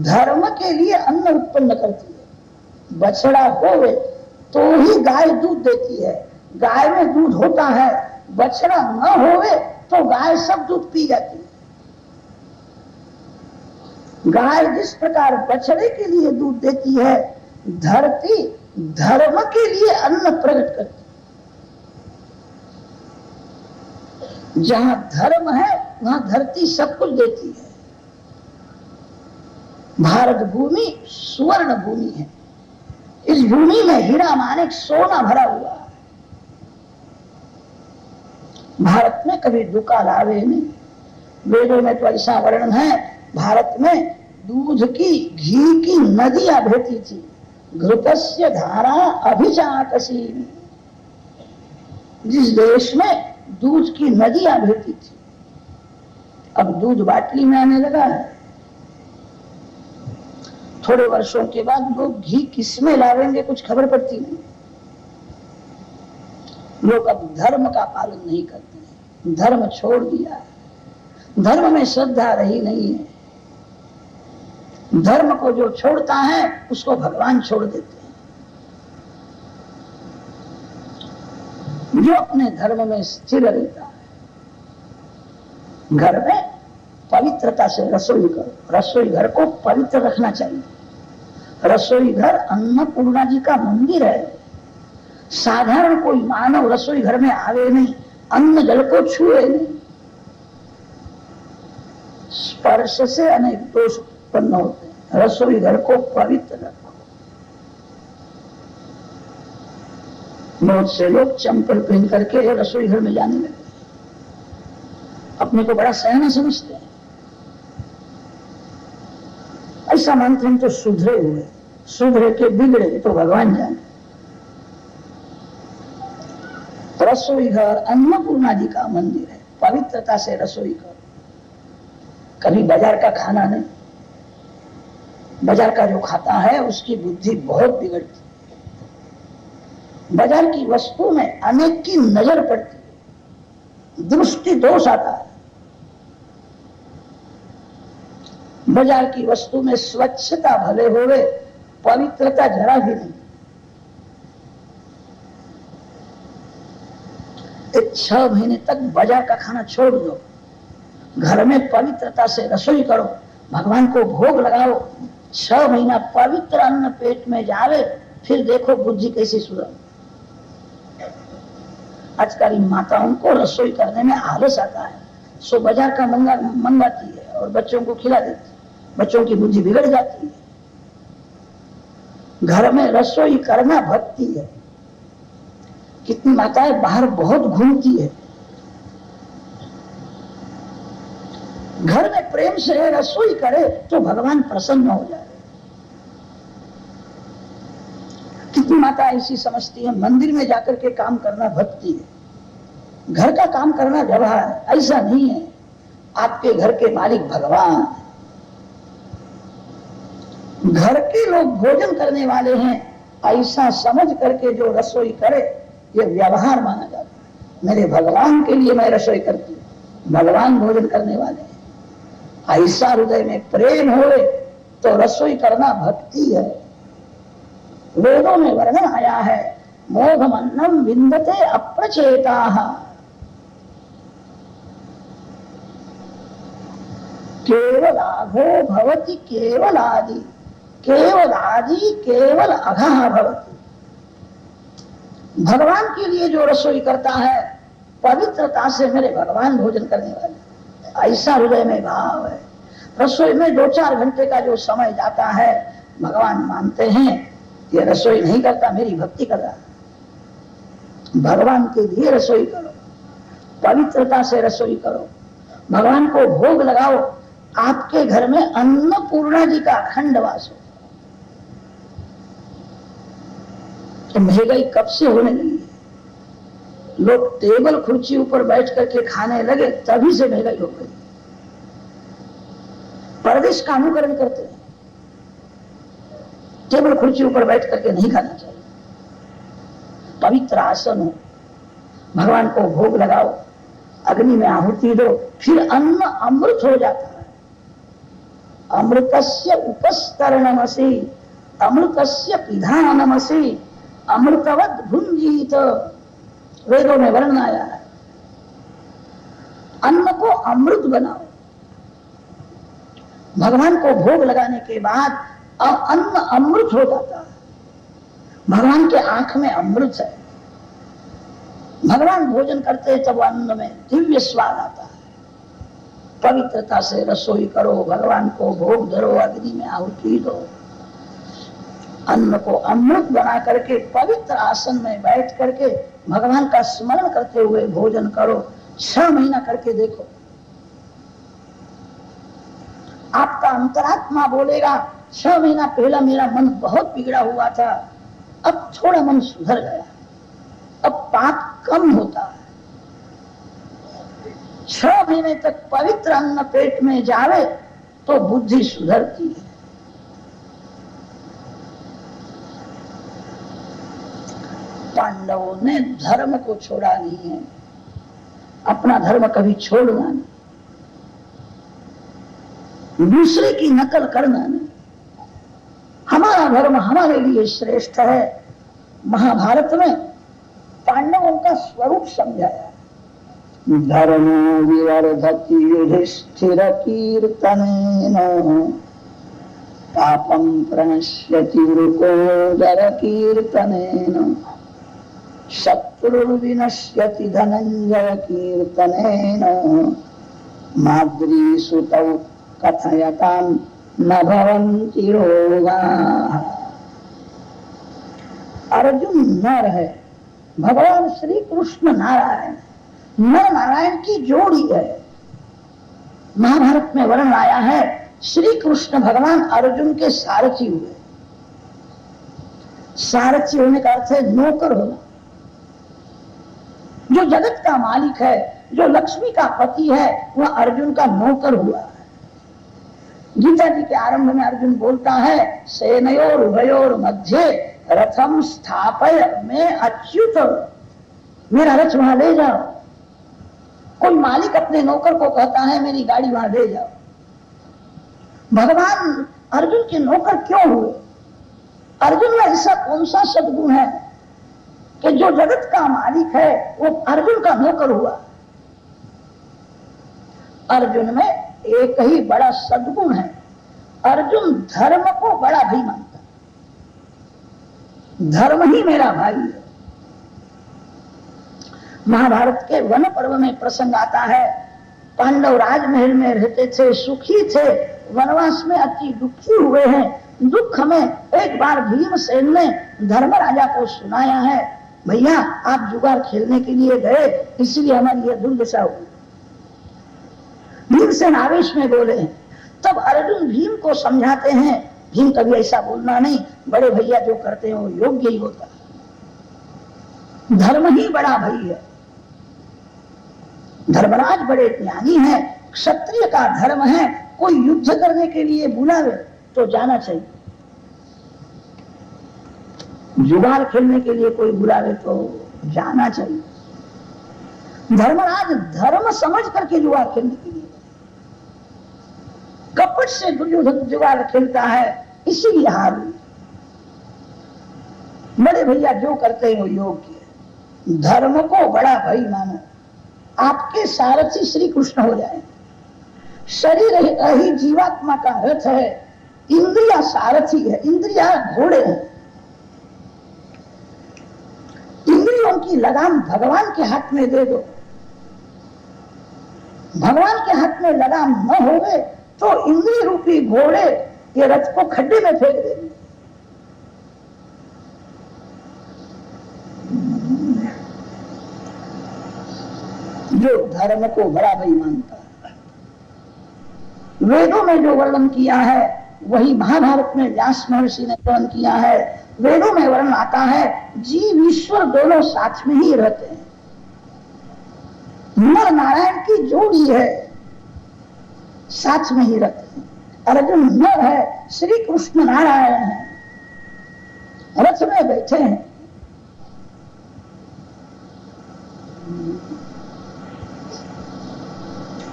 धर्म के लिए अन्न उत्पन्न करती है। बछड़ा होवे तो ही गाय दूध देती है, गाय में दूध होता है। बछड़ा न होवे तो गाय सब दूध पी जाती है। गाय जिस प्रकार बछड़े के लिए दूध देती है, धरती धर्म के लिए अन्न प्रकट करती है। जहां धर्म है वहां धरती सब कुछ देती है। भारत भूमि सुवर्ण भूमि है। इस भूमि में हीरा माणिक सोना भरा हुआ है। भारत में कभी दुकाल आवे नहीं। वेदों में तो ऐसा वर्णन है, भारत में दूध की घी की नदियां बहती थी। घृतस्य धारा अभिजातसी। जिस देश में दूध की नदियां बहती थी, अब दूध बाटली में आने लगा है। थोड़े वर्षों के बाद लोग घी किसमें लावेंगे कुछ खबर पड़ती नहीं। लोग अब धर्म का पालन नहीं करते हैं, धर्म छोड़ दिया है। धर्म में श्रद्धा रही नहीं है। धर्म को जो छोड़ता है उसको भगवान छोड़ देते हैं। जो अपने धर्म में स्थिर रहता है, घर में पवित्रता से रसोई करो। रसोई घर को पवित्र रखना चाहिए। रसोई घर अन्नपूर्णा जी का मंदिर है। साधारण कोई मानव रसोई घर में आवे नहीं, अन्न जल को छुए नहीं। स्पर्श से अनेक दोष उत्पन्न होते हैं। रसोई घर को पवित्र रखो। बहुत से लोग चंपल पहन करके रसोई घर में जाने लगे, अपने को बड़ा सयाना समझते हैं। ऐसा मानते हैं तो सुधरे हुए, सुधरे के बिगड़े तो भगवान जाने। रसोई घर अन्नपूर्णा जी का मंदिर है। पवित्रता से रसोई करो। कभी बाजार का खाना नहीं। बाजार का जो खाता है उसकी बुद्धि बहुत बिगड़ती है। बाजार की वस्तु में अनेक की नजर पड़ती है, दृष्टि दोष आता है। बाजार की वस्तु में स्वच्छता भले होवे, पवित्रता जरा भी नहीं। 6 महीने तक बाजार का खाना छोड़ दो, घर में पवित्रता से रसोई करो, भगवान को भोग लगाओ। 6 महीना पवित्र अन्न पेट में जावे, फिर देखो बुद्धि कैसी सुधर। आजकल माताओं को रसोई करने में आलस आता है, सो बाजार का मंगाती है और बच्चों को खिला देती है, बच्चों की बुद्धि बिगड़ जाती है। घर में रसोई करना भक्ति है। कितनी माताएं बाहर बहुत घूमती है, घर में प्रेम से रसोई करे तो भगवान प्रसन्न हो जाए। कितनी माता ऐसी समझती है मंदिर में जाकर के काम करना भक्ति है, घर का काम करना व्यवहार है। ऐसा नहीं है, आपके घर के मालिक भगवान, घर के लोग भोजन करने वाले हैं, ऐसा समझ करके जो रसोई करे ये व्यवहार माना जाता है। मेरे भगवान के लिए मैं रसोई करती हूँ, भगवान भोजन करने वाले हैं। ऐसा हृदय में प्रेम हो तो रसोई करना भक्ति है। वेदों में वर्णन आया है, मोघमन्नम विन्दते अप्रचेताः, केवलाघो भवति केवलादि, केवलादि केवल अघः भवति। भगवान के लिए जो रसोई करता है पवित्रता से मेरे भगवान भोजन करने वाले, ऐसा हृदय में भाव है। रसोई में 2-4 घंटे का जो समय जाता है, भगवान मानते हैं ये रसोई नहीं करता, मेरी भक्ति कर रहा है। भगवान के लिए रसोई करो, पवित्रता से रसोई करो, भगवान को भोग लगाओ। आपके घर में अन्नपूर्णा जी का अखंड वास हो। तो महंगाई कब से होने लगी? लोग टेबल कुर्सी ऊपर बैठ करके खाने लगे, तभी से महंगाई हो गई। परदेश का अनुकरण करते हैं, टेबल कुर्सी ऊपर बैठ करके नहीं खाना चाहिए। पवित्र आसन हो, भगवान को भोग लगाओ, अग्नि में आहुति दो, फिर अन्न अमृत हो जाता है। अमृतस्य उपस्तरणमसि, अमृतस्य पिधानमसि, अमृतवत भुंजीत। वेदों में वर्णन आया है। अन्न को अमृत बनाओ। भगवान को भोग लगाने के बाद अन्न अमृत हो जाता है। भगवान के आंख में अमृत है। भगवान भोजन करते हैं तब अन्न में दिव्य स्वाद आता है। पवित्रता से रसोई करो, भगवान को भोग धरो, अग्नि में आहुति दो, अन्न को अमृत बना करके पवित्र आसन में बैठ करके भगवान का स्मरण करते हुए भोजन करो। 6 महीना करके देखो, आपका अंतरात्मा बोलेगा 6 महीना पहला मेरा मन बहुत बिगड़ा हुआ था, अब थोड़ा मन सुधर गया, अब पाप कम होता है। 6 महीने तक पवित्र अन्न पेट में जावे तो बुद्धि सुधरती है। पांडवों ने धर्म को छोड़ा नहीं है, अपना धर्म कभी छोड़ना नहीं, दूसरे की नकल करना नहीं। हमारा धर्म हमारे लिए श्रेष्ठ है। महाभारत में पांडवों का स्वरूप समझाया। धर्मो विवर्धति युधिष्ठिर कीर्तनेन, पापं प्रणश्यति वृकोदर कीर्तनेन, शत्रुर्विनश्यति धनंजय कीर्तनेन, माद्रीसुतौ कथयतां न भवन्ति रोगाः। अर्जुन नर है, भगवान श्री कृष्ण नारायण, नर नारायण की जोड़ी है। महाभारत में वर्णन आया है, श्री कृष्ण भगवान अर्जुन के सारथी हुए। सारथी होने का अर्थ है नौकर होना। जो जगत का मालिक है, जो लक्ष्मी का पति है, वह अर्जुन का नौकर हुआ है। गीता जी के आरंभ में अर्जुन बोलता है, सेनयोर उभयोर मध्य रथम स्थापय में अच्युत, मेरा रथ वहां ले जाओ। कोई मालिक अपने नौकर को कहता है मेरी गाड़ी वहां ले जाओ। भगवान अर्जुन के नौकर क्यों हुए? अर्जुन में ऐसा कौन सा सद्गुण है कि जो जगत का मालिक है वो अर्जुन का नौकर हुआ? अर्जुन में एक ही बड़ा सद्गुण है, अर्जुन धर्म को बड़ा भाई मानता है। धर्म ही मेरा भाई है। महाभारत के वन पर्व में प्रसंग आता है, पांडव राजमहल में रहते थे, सुखी थे, वनवास में अति दुखी हुए हैं। दुख में एक बार भीमसेन ने धर्मराजा को सुनाया है, भैया आप जुगाड़ खेलने के लिए गए इसलिए हमारी यह दुर्दशा हुई। भीमसेन आवेश में बोले। तब अर्जुन भीम को समझाते हैं, भीम कभी ऐसा बोलना नहीं, बड़े भैया जो करते हैं वो योग्य ही होता है, धर्म ही बड़ा भई है। धर्मराज बड़े ज्ञानी हैं, क्षत्रिय का धर्म है कोई युद्ध करने के लिए बुलावे तो जाना चाहिए, जुगाड़ खेलने के लिए कोई बुलावे तो जाना चाहिए। धर्मराज धर्म समझ करके जुगाड़ खेलने के लिए, कपट से दुर्योधन जुगाड़ खेलता है इसीलिए हार हुई। बड़े भैया जो करते हैं वो योग्य है, धर्म को बड़ा भाई मानो, आपके सारथी श्री कृष्ण हो जाए। शरीर ही जीवात्मा का रथ है, इंद्रिया सारथी है, इंद्रिया घोड़े हैं। इंद्रियों की लगाम भगवान के हाथ में दे दो, भगवान के हाथ में लगाम न होवे तो इंद्रिय रूपी घोड़े ये रथ को खड्डे में फेंक देंगे। जो धर्म को बड़ा भाई मानता है, वेदों में जो वर्णन किया है वही महाभारत में व्यास महर्षि ने वर्णन किया है। वेदों में वर्णन आता है जीव ईश्वर दोनों साथ में ही रहते हैं, नर नारायण की जोड़ी है, साथ में ही रहते हैं। अर्जुन नर है, श्री कृष्ण नारायण है, रथ में बैठे हैं।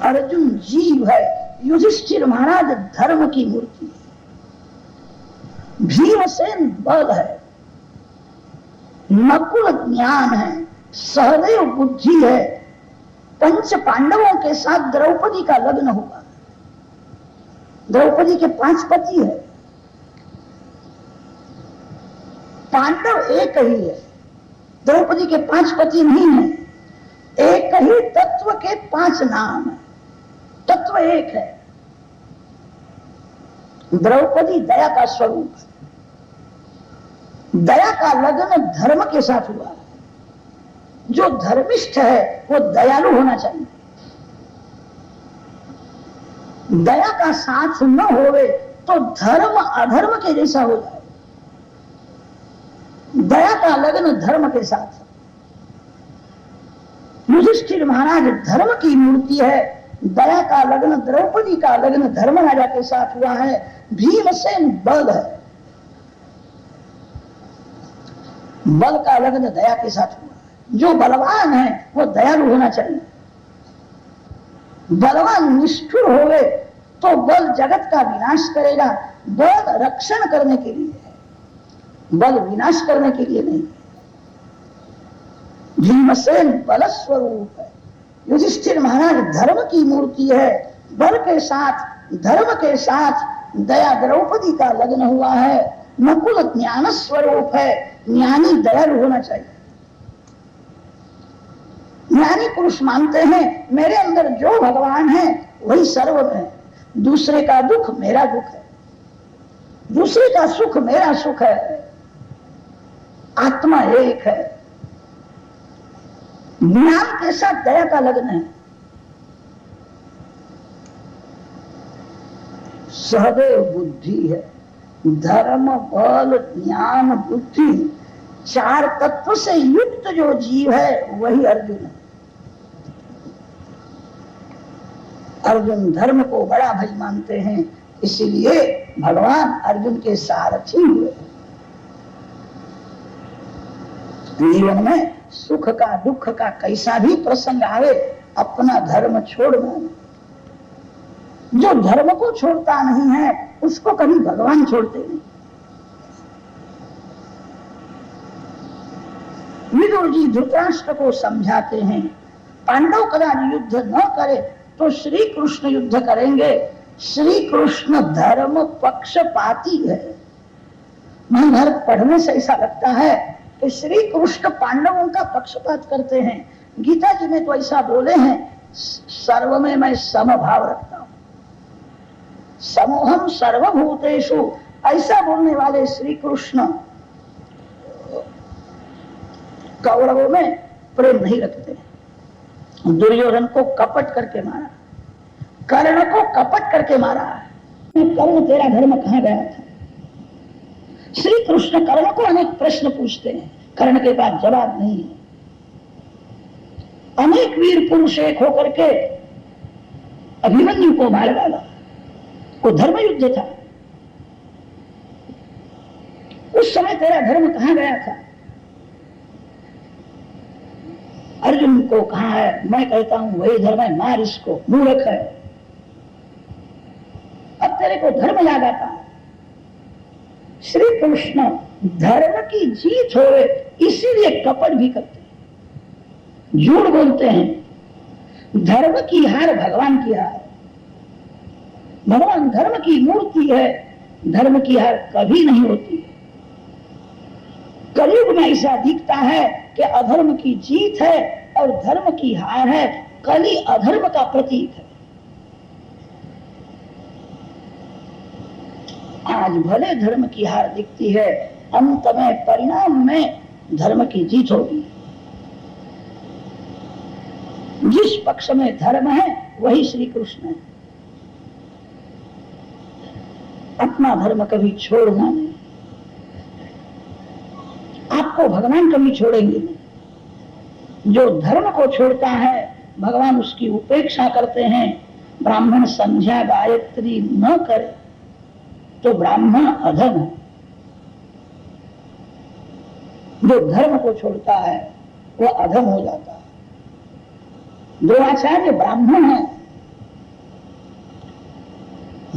अर्जुन जीव है, युधिष्ठिर महाराज धर्म की मूर्ति है, भीमसेन बल है, नकुल ज्ञान है, सहदेव बुद्धि है। पंच पांडवों के साथ द्रौपदी का लग्न हुआ, द्रौपदी के 5 पति है, पांडव एक ही है, द्रौपदी के 5 पति नहीं है। एक ही तत्व के 5 नाम है, तत्व एक है। द्रौपदी दया का स्वरूप है, दया का लग्न धर्म के साथ हुआ है। जो धर्मिष्ठ है वो दयालु होना चाहिए, दया का साथ न होवे तो धर्म अधर्म के जैसा हो जाए। दया का लग्न धर्म के साथ। युधिष्ठिर महाराज धर्म की मूर्ति है, दया का लग्न द्रौपदी का लग्न धर्मराजा के साथ हुआ है। भीमसेन बल है, बल का लग्न दया के साथ हुआ है। जो बलवान है वो दयालु होना चाहिए। बलवान निष्ठुर होवे तो बल जगत का विनाश करेगा, बल रक्षण करने के लिए है, बल विनाश करने के लिए नहीं। भीमसेन बल स्वरूप है, युधिष्ठिर महाराज धर्म की मूर्ति है, बल के साथ धर्म के साथ दया द्रौपदी का लग्न हुआ है। नकुल ज्ञान स्वरूप है, ज्ञानी दयालु होना चाहिए। ज्ञानी पुरुष मानते हैं मेरे अंदर जो भगवान है वही सर्व है, दूसरे का दुख मेरा दुख है, दूसरे का सुख मेरा सुख है, आत्मा एक है। ज्ञान के साथ दया का लग्न है। सहदेव बुद्धि है, धर्म बल ज्ञान बुद्धि 4 तत्व से युक्त जो जीव है वही अर्जुन है। अर्जुन धर्म को बड़ा भाई मानते हैं, इसीलिए भगवान अर्जुन के सारथी हुए। जीवन में सुख का दुख का कैसा भी प्रसंग आवे अपना धर्म छोड़ना। जो धर्म को छोड़ता नहीं है उसको कभी भगवान छोड़ते नहीं। विदुर जी धृतराष्ट्र को समझाते हैं पांडव कदाच युद्ध न करे तो श्री कृष्ण युद्ध करेंगे। श्री कृष्ण धर्म पक्षपाती है। महाभारत पढ़ने से ऐसा लगता है कि श्री कृष्ण पांडवों का पक्षपात करते हैं, गीता जी में तो ऐसा बोले हैं, सर्व में मैं समभाव रखता हूं, समोहम सर्वभूतेषु, ऐसा बोलने वाले श्री कृष्ण कौरवों में प्रेम नहीं रखते। दुर्योधन को कपट करके मारा, कर्ण को कपट करके मारा। कर्ण तेरा धर्म कहां गया था? श्री कृष्ण कर्ण को अनेक प्रश्न पूछते हैं, कर्ण के पास जवाब नहीं है। अनेक वीर पुरुष एक होकर के अभिमन्यु को मार डाला, वो धर्म युद्ध था। उस समय तेरा धर्म कहां गया था? अर्जुन को कहा है, मैं कहता हूं वही धर्म है, मार इसको, मूर्ख है। अब तेरे को धर्म याद आता है। श्री कृष्ण धर्म की जीत होवे इसीलिए कपट भी करते हैं, झूठ बोलते हैं। धर्म की हार भगवान की हार, भगवान धर्म की मूर्ति है, धर्म की हार कभी नहीं होती। कलयुग में ऐसा दिखता है कि अधर्म की जीत है और धर्म की हार है। कली अधर्म का प्रतीक है। आज भले धर्म की हार दिखती है, अंत में परिणाम में धर्म की जीत होगी। जिस पक्ष में धर्म है वही श्री कृष्ण है। अपना धर्म कभी छोड़ना नहीं, आपको भगवान कभी छोड़ेंगे नहीं। जो धर्म को छोड़ता है भगवान उसकी उपेक्षा करते हैं। ब्राह्मण संध्या गायत्री न करे तो ब्राह्मण अधम है। जो धर्म को छोड़ता है वह अधम हो जाता है। द्रोणाचार्य ब्राह्मण है,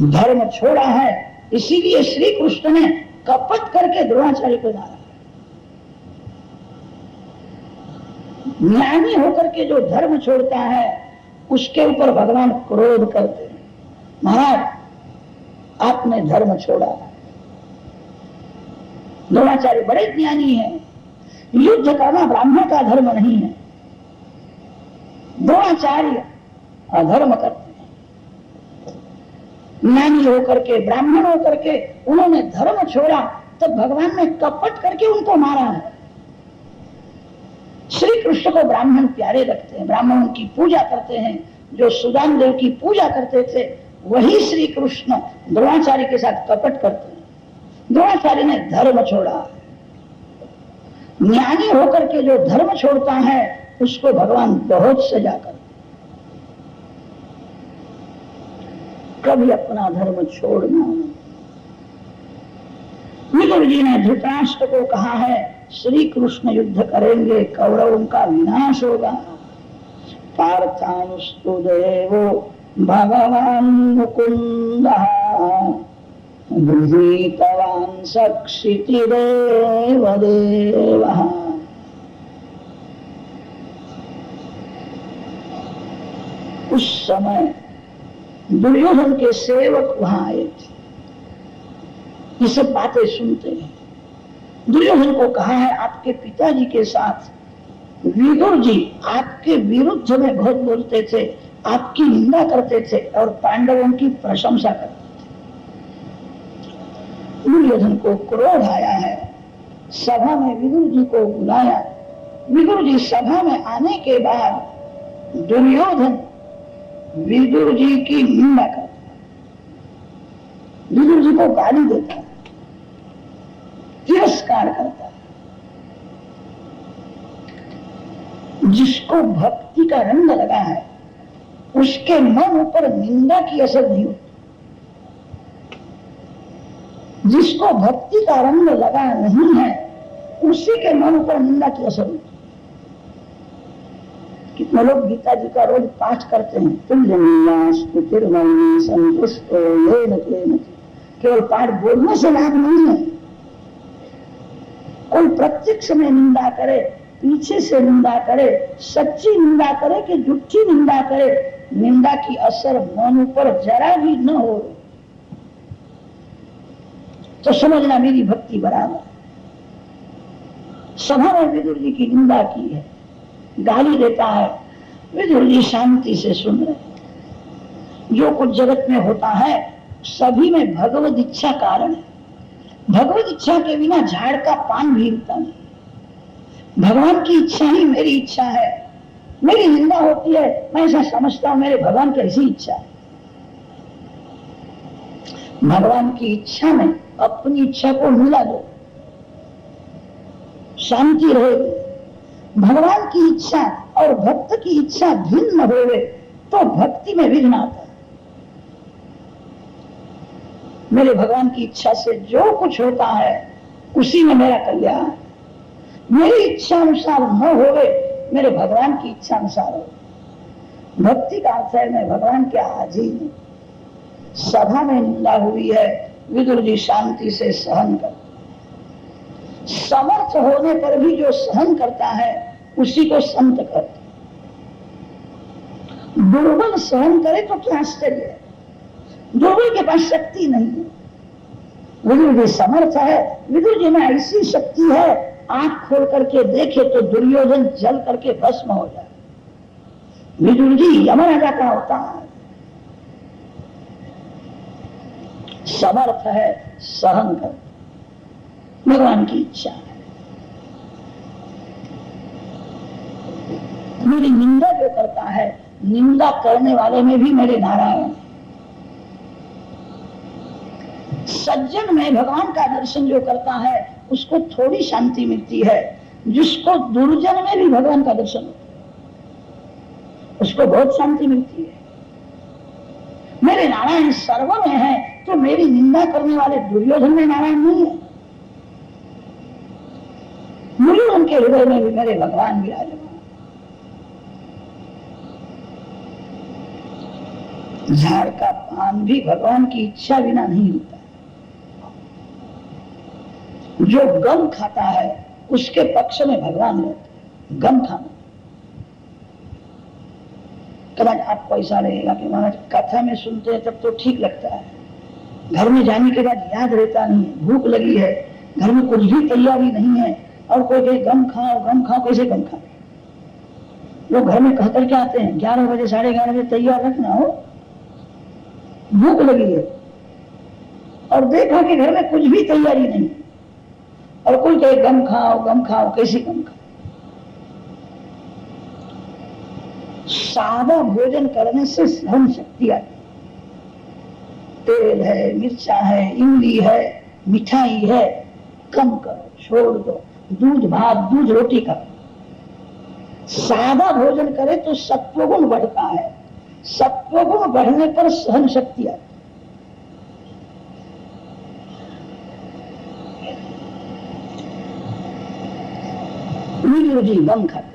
धर्म छोड़ा है, इसीलिए श्री कृष्ण ने कपट करके द्रोणाचार्य को मारा। ज्ञानी होकर के जो धर्म छोड़ता है उसके ऊपर भगवान क्रोध करते हैं, महाराज आपने धर्म छोड़ा। द्रोणाचार्य बड़े ज्ञानी हैं, युद्ध करना ब्राह्मण का धर्म नहीं है। द्रोणाचार्य अधर्म करते हैं, ज्ञानी होकर के ब्राह्मण होकर के उन्होंने धर्म छोड़ा, तो भगवान ने कपट करके उनको मारा है। श्री कृष्ण को ब्राह्मण प्यारे रखते हैं, ब्राह्मण उनकी पूजा करते हैं। जो सुदान देव की पूजा करते थे वही श्री कृष्ण द्रोणाचार्य के साथ कपट करते हैं। द्रोणाचार्य ने धर्म छोड़ा। ज्ञानी होकर के जो धर्म छोड़ता है उसको भगवान बहुत सजा करते। कभी अपना धर्म छोड़ना। विदुर जी ने धृतराष्ट्र को कहा है, श्री कृष्ण युद्ध करेंगे, कौरवों का विनाश होगा। पार्थानुस्तु देवो भगवान मुकुंदः गृहीतवान् सक्षितिरेव देवः। उस समय दुर्योधन के सेवक वहां आए थे, ये सब बातें सुनते हैं। दुर्योधन को कहा है, आपके पिताजी के साथ विदुर जी आपके विरुद्ध में बहुत बोलते थे, आपकी निंदा करते थे और पांडवों की प्रशंसा करते थे। दुर्योधन को क्रोध आया है, सभा में विदुर जी को बुलाया। विदुर जी सभा में आने के बाद दुर्योधन विदुर जी की निंदा करता है, विदुर जी को गाली देता है, तिरस्कार करता है। जिसको भक्ति का रंग लगा है उसके मन पर निंदा की असर नहीं होती। जिसको भक्ति का रंग लगा नहीं है उसी के मन पर निंदा की असर होती। कितने लोग गीता जी का रोज पाठ करते हैं, तुल्यनिंदा स्तुतिर्मयि संतुष्टो येन केन। केवल पाठ बोलने से लाभ नहीं है। कोई प्रत्यक्ष में निंदा करे, पीछे से निंदा करे, सच्ची निंदा करे कि झूठी निंदा करे, निंदा की असर मन पर जरा भी न हो तो समझना मेरी भक्ति बराबर। सभा में विदुर जी की निंदा की है, गाली देता है। विदुर जी शांति से सुन रहे हैं। जो कुछ जगत में होता है सभी में भगवत इच्छा कारण है। भगवत इच्छा के बिना झाड़ का पान भी उगता नहीं। भगवान की इच्छा ही मेरी इच्छा है। मेरी निंदा होती है, मैं ऐसा समझता हूं मेरे भगवान की ऐसी इच्छा है। भगवान की इच्छा में अपनी इच्छा को मिला दो, शांति रहेगी। भगवान की इच्छा और भक्त की इच्छा भिन्न होवे तो भक्ति में विघ्न आता है। मेरे भगवान की इच्छा से जो कुछ होता है उसी में मेरा कल्याण। मेरी इच्छा अनुसार न होवे, मेरे भगवान की इच्छा अनुसार हो। भक्ति का अर्थ है मैं भगवान के अधीन हूं। सभा में निंदा हुई है, विदुर जी शांति से सहन कर। समर्थ होने पर भी जो सहन करता है उसी को संत कहते। दुर्बल सहन करे तो क्या आश्चर्य है। दुर्बल के पास शक्ति नहीं है। विदुर जी समर्थ है। विदुर जी में ऐसी शक्ति है, आंख खोल करके देखे तो दुर्योधन जल करके भस्म हो जाए। विदुर जी यमराजा का अवतार, समर्थ है, सहन कर। भगवान की इच्छा है। मेरी निंदा जो करता है, निंदा करने वाले में भी मेरे नारायण। सज्जन में भगवान का दर्शन जो करता है उसको थोड़ी शांति मिलती है। जिसको दुर्जन में भी भगवान का दर्शन होता है उसको बहुत शांति मिलती है। मेरे नारायण सर्व में है तो मेरी निंदा करने वाले दुर्योधन में नारायण नहीं है। दुर्योधन के हृदय में भी मेरे भगवान विराजमान। झाड़ का पान भी भगवान की इच्छा बिना नहीं होता। जो गम खाता है उसके पक्ष में भगवान रहते। गम खाना कदाच आप पैसा लगेगा कि महाराज कथा में सुनते हैं तब तो ठीक लगता है, घर में जाने के बाद याद रहता नहीं, भूख लगी है, घर में कुछ भी तैयारी नहीं है और कोई कहे गम खाओ, कैसे गम खाओ। लोग घर में कहकर के आते हैं 11 बजे 11:30 बजे तैयार रखना हो, भूख लगी है, और देखा कि घर में कुछ भी तैयारी नहीं और कोई कहे गम खाओ, कैसे गम खाओ। सादा भोजन करने से सहन शक्ति आती। तेल है, मिर्चा है, इमली है, मिठाई है, कम करो, छोड़ दो। दूध भात, दूध रोटी करो। सादा भोजन करे तो सत्वगुण बढ़ता है। सत्वगुण बढ़ने पर सहन शक्ति आती। विदुर जी गम खाते।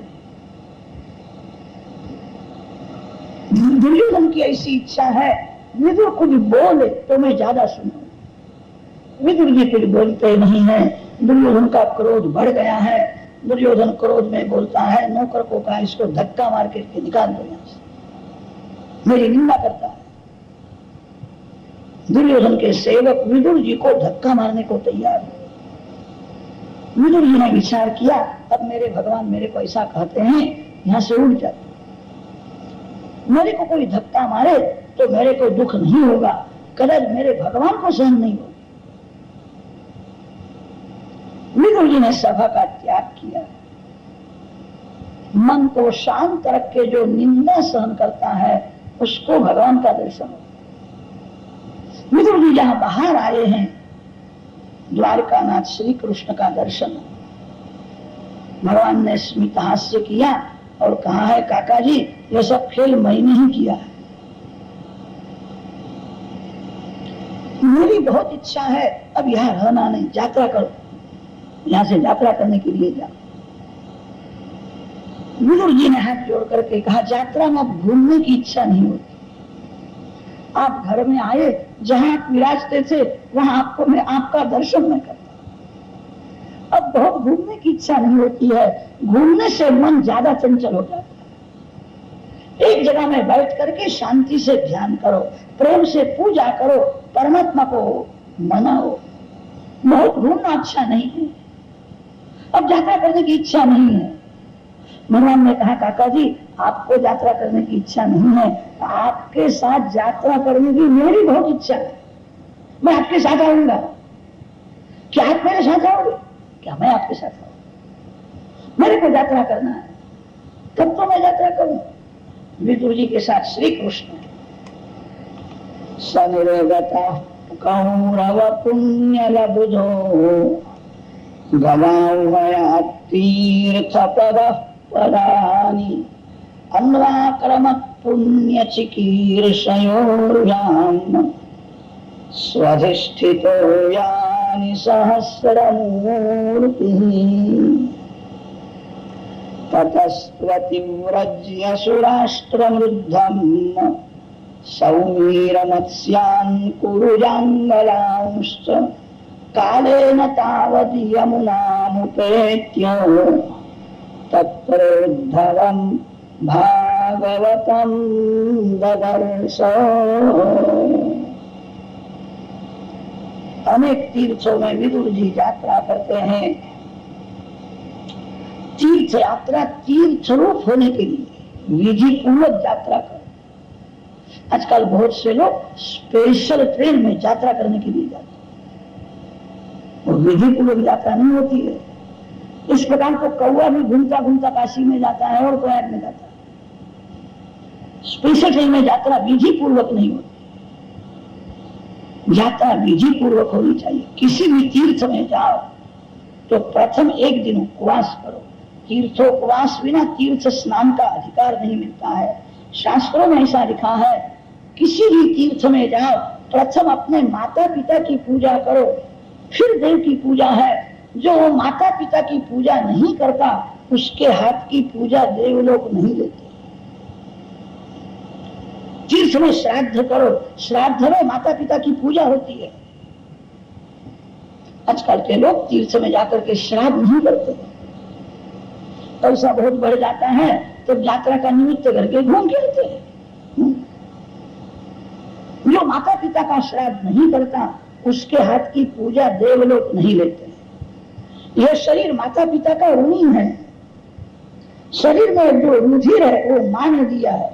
दुर्योधन की ऐसी इच्छा है, विदुर कुछ बोले तो मैं ज्यादा सुनूं। विदुर जी कुछ बोलते नहीं है। दुर्योधन का क्रोध बढ़ गया है। दुर्योधन क्रोध में बोलता है, नौकर को कहा इसको धक्का मार के निकाल दो यहां से, मेरी निंदा करता है। दुर्योधन के सेवक विदुर जी को धक्का मारने को तैयार हो। विदुर जी ने विचार किया, अब मेरे भगवान मेरे को ऐसा कहते हैं, यहां से उठ जाते। मेरे को कोई धक्का मारे तो मेरे को दुख नहीं होगा, कदाच मेरे भगवान को सहन नहीं होगा। विदुर जी ने सभा का त्याग किया। मन को शांत रख के जो निंदा सहन करता है उसको भगवान का दर्शन होता। विदुर जी जहां बाहर आए हैं, द्वारकानाथ श्री कृष्ण का दर्शन। भगवान ने स्मित हास्य किया और कहा है, काका जी यह सब खेल मैंने ही किया है। मेरी बहुत इच्छा है अब यहाँ रहना नहीं, यात्रा करो, यहां से यात्रा करने के लिए जाओ। विदुर जी ने हाथ जोड़ करके कहा, यात्रा में अब घूमने की इच्छा नहीं होती। आप घर में आए, जहां आप विराजते थे वहां आपको मैं आपका दर्शन न करता। अब बहुत घूमने की इच्छा नहीं होती है। घूमने से मन ज्यादा चंचल हो जाता है। एक जगह में बैठ करके शांति से ध्यान करो, प्रेम से पूजा करो, परमात्मा को मनाओ। बहुत घूमना अच्छा नहीं है। अब यात्रा करने की इच्छा नहीं है। भगवान ने कहा काका जी आपको यात्रा करने की इच्छा नहीं है, आपके साथ यात्रा करने की मेरी बहुत इच्छा है, मैं आपके साथ आऊंगा। क्या आप मेरे साथ आओगे? क्या मैं आपके साथ आऊंगा? मेरे को यात्रा करना है, तब तो मैं यात्रा करूं। विदुर जी के साथ श्री कृष्ण सनिर्गता कौरव पुण्य लबुधो गवाया तीर्थ पद पदानि अन्वाक्रम पुण्य चिकीर्षयोर्याम स्वधिष्ठितो यानि सहस्रमूर्तिः ततस्त्वतिव्रज्य सुराष्ट्रमृद्धम् सौमीरमत्स्यान् कुरुजाङ्गलांश्च कालेन तावद् यमुनामुपेत्य तत्रोद्धवम् भागवतं ददर्श। अनेक तीर्थों में विदुर जी यात्रा करते हैं। तीर्थ यात्रा तीर्थ रूप होने के लिए विधि पूर्वक यात्रा कर। आजकल बहुत से लोग स्पेशल ट्रेन में यात्रा करने के लिए जाते हैं, वो विधि पूर्वक यात्रा नहीं होती है। इस प्रकार तो कौवा भी घूमता घूमता काशी में जाता है और प्रयाग में जाता है। स्पेशल ट्रेन में यात्रा विधि पूर्वक नहीं होती, यात्रा विधि पूर्वक होनी चाहिए। किसी भी तीर्थ में जाओ तो प्रथम एक दिन उपवास करो। तीर्थोपवास बिना तीर्थ स्नान का अधिकार नहीं मिलता है। शास्त्रों में ऐसा लिखा है, किसी भी तीर्थ में जाओ प्रथम अपने माता पिता की पूजा करो, फिर देव की पूजा है। जो माता पिता की पूजा नहीं करता उसके हाथ की पूजा देवलोक नहीं देते। तीर्थ में श्राद्ध करो, श्राद्ध में माता पिता की पूजा होती है। आजकल के लोग तीर्थ में जाकर के श्राद्ध नहीं करते, पैसा बहुत बढ़ जाता है तो यात्रा का निमित्त करके घूम के आते हैं। जो माता पिता का श्राद्ध नहीं करता उसके हाथ की पूजा देवलोक नहीं लेते। यह शरीर माता पिता का ऋणी है। शरीर में जो रुधिर है वो मां ने दिया है,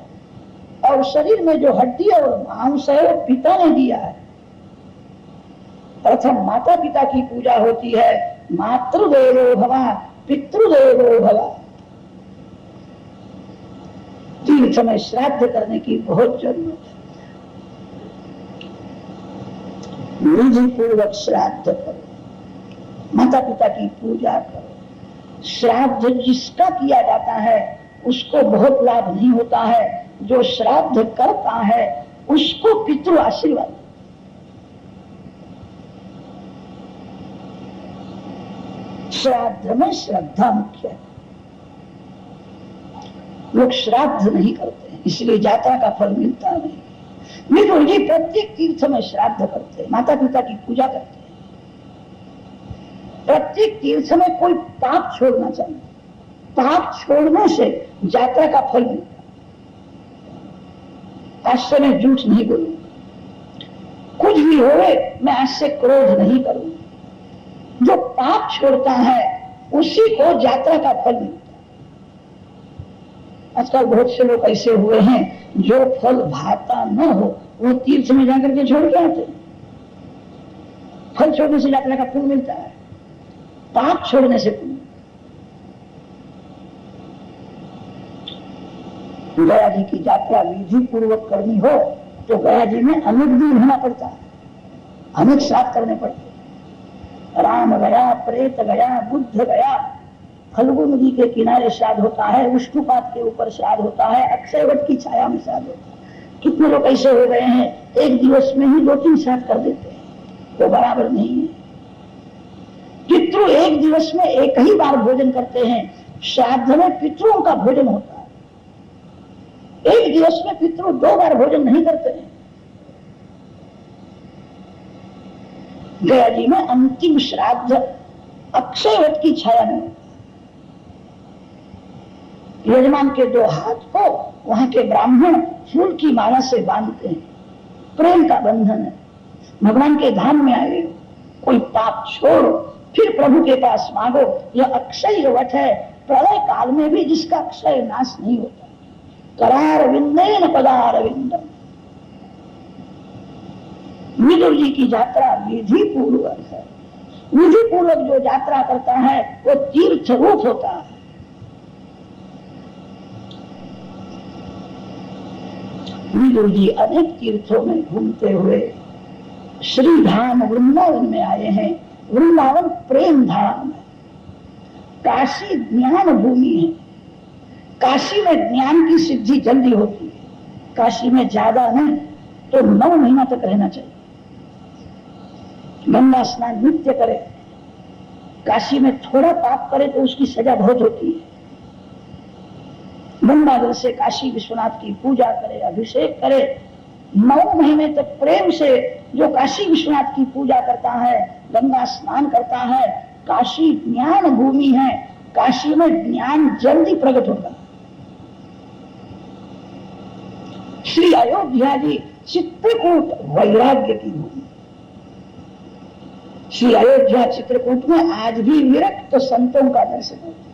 और शरीर में जो हड्डी और मांस है वो पिता ने दिया है। प्रथम माता पिता की पूजा होती है। मातृदेवो भव पितृदेवो भव। तीर्थ में श्राद्ध करने की बहुत जरूरत है। विधि पूर्वक श्राद्ध करो, माता पिता की पूजा करो। श्राद्ध जिसका किया जाता है उसको बहुत लाभ नहीं होता है, जो श्राद्ध करता है उसको पितृ आशीर्वाद। श्राद्ध में श्रद्धा मुख्य है। लोग श्राद्ध नहीं करते हैं, इसलिए यात्रा का फल मिलता नहीं। विदुर जी प्रत्येक तीर्थ में श्राद्ध करते हैं, माता पिता की पूजा करते हैं। प्रत्येक तीर्थ में कोई पाप छोड़ना चाहिए। पाप छोड़ने से यात्रा का फल मिलता है। आज से मैं झूठ नहीं बोलूंगा, कुछ भी होवे मैं आज से क्रोध नहीं करूंगा। जो पाप छोड़ता है उसी को यात्रा का फल मिलता है। आजकल बहुत से लोग ऐसे हुए हैं जो फल भाता न हो वो तीर्थ में जाकर के छोड़ के आते हैं। फल छोड़ने से यात्रा का फल मिलता है, पाप छोड़ने से पुण्य। गया जी की यात्रा विधि पूर्वक करनी हो तो गया जी में अनेक दिन होना पड़ता है, अनेक श्राद्ध करने पड़ते हैं। राम गया, प्रेत गया, बुद्ध गया, फल्गु नदी के किनारे श्राद्ध होता है, विष्णुपाद के ऊपर श्राद्ध होता है, अक्षयवट की छाया में श्राद्ध होता है। कितने लोग ऐसे हो गए हैं एक दिवस में ही 2-3 श्राद्ध कर देते हैं, तो बराबर नहीं है। पितृ एक दिवस में एक ही बार भोजन करते हैं, श्राद्ध में पितरों का भोजन होता है। एक दिवस में पितृ 2 बार भोजन नहीं करते हैं। गया जी में अंतिम श्राद्ध अक्षयवट की छाया में होता है। यजमान के 2 हाथ को वहां के ब्राह्मण फूल की माला से बांधते हैं, प्रेम का बंधन है। भगवान के धाम में आए हो, कोई पाप छोड़ो, फिर प्रभु के पास मांगो। यह अक्षय वट है, प्रलय काल में भी जिसका क्षय नाश नहीं होता। करारविंदेन पदारविंदम। विदुर जी की यात्रा विधि पूर्वक है। विधि पूर्वक जो यात्रा करता है वो तीर्थ रूप होता है। विदुर जी अनेक तीर्थों में घूमते हुए श्री धाम वृंदावन में आए हैं। वृंदावन प्रेम धाम है। काशी ज्ञान भूमि है। काशी में ज्ञान की सिद्धि जल्दी होती है। काशी में ज्यादा नहीं तो 9 महीना तक रहना चाहिए। गंगा स्नान नित्य करे। काशी में थोड़ा पाप करे तो उसकी सजा बहुत होती है। गंगा जल से काशी विश्वनाथ की पूजा करे, अभिषेक करे। 9 महीने तक प्रेम से जो काशी विश्वनाथ की पूजा करता है, गंगा स्नान करता है। काशी ज्ञान भूमि है। काशी में ज्ञान जल्दी प्रकट होता है। श्री अयोध्या जी चित्रकूट वैराग्य की भूमि। श्री अयोध्या चित्रकूट में आज भी विरक्त संतों का दर्शन होता है।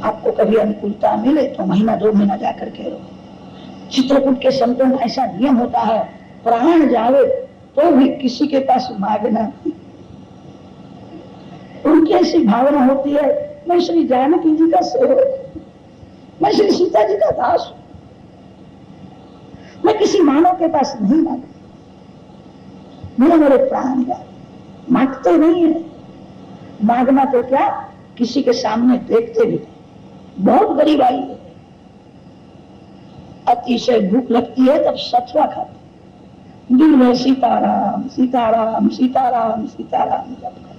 आपको कभी अनुकूलता मिले तो महीना 2 महीना जाकर के रहो। चित्रकूट के संतों का ऐसा नियम होता है, प्राण जावे तो भी किसी के पास मांगना नहीं। उनकी ऐसी भावना होती है, मैं श्री जानकी जी का सेवक, मैं श्री सीता जी का दास हूं, मैं किसी मानव के पास नहीं मांगता। मेरे प्राण जाए। मांगते नहीं है। मांगना तो क्या, किसी के सामने देखते भी नहीं। बहुत गरीब आई है, अतिशय भूख लगती है तब सतवा खाते, दिल में सीताराम सीताराम सीताराम सीताराम जप करते।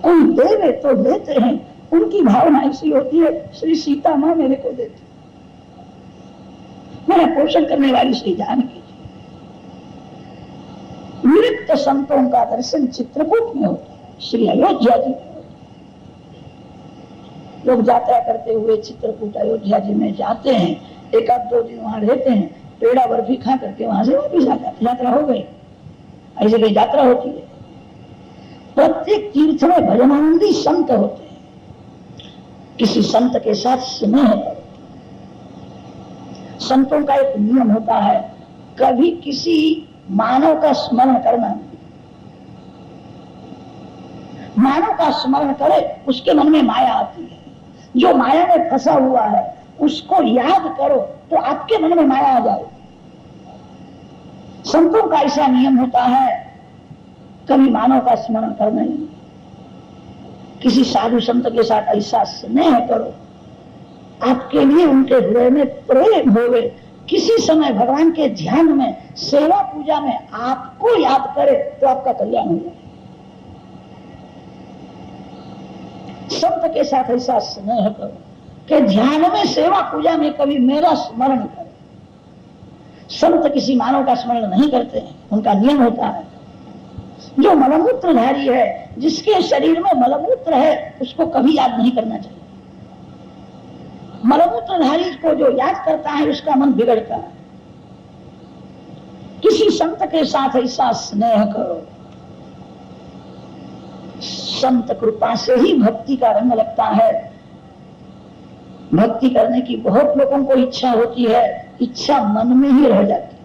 कोई देवे तो देते हैं। उनकी भावना ऐसी होती है, श्री सीता मां मेरे को देते, मेरा पोषण करने वाली श्री जानकी। विरक्त संतों का दर्शन चित्रकूट में होता है, श्री अयोध्या जी में होता है। लोग यात्रा करते हुए चित्रकूट अयोध्या जी में जाते हैं, 1-2 दिन वहां रहते हैं, पेड़ा बर्फी खा करके वहां से वापिस आ जाते। यात्रा हो गई। ऐसे कई यात्रा होती है। प्रत्येक तीर्थ में भजनानंदी संत होते हैं। किसी संत के साथ स्नेह करो। संतों का एक नियम होता है, कभी किसी मानव का स्मरण करना नहीं। मानव का स्मरण करे उसके मन में माया आती है। जो माया में फंसा हुआ है उसको याद करो तो आपके मन में माया आ जाए। संतों का ऐसा नियम होता है, कभी मानव का स्मरण करना नहीं। किसी साधु संत के साथ ऐसा स्नेह करो, आपके लिए उनके हृदय में प्रेम होवे। किसी समय भगवान के ध्यान में, सेवा पूजा में आपको याद करे तो आपका कल्याण हो जाए। संत के साथ ऐसा स्नेह करो कि ध्यान में, सेवा पूजा में कभी मेरा स्मरण करे। संत किसी मानव का स्मरण नहीं करते हैं। उनका नियम होता है, जो मलमूत्रधारी है, जिसके शरीर में मलमूत्र है, उसको कभी याद नहीं करना चाहिए। मलमूत्रधारी को जो याद करता है उसका मन बिगड़ता है। किसी संत के साथ ऐसा स्नेह करो। संत कृपा से ही भक्ति का रंग लगता है। भक्ति करने की बहुत लोगों को इच्छा होती है, इच्छा मन में ही रह जाती है,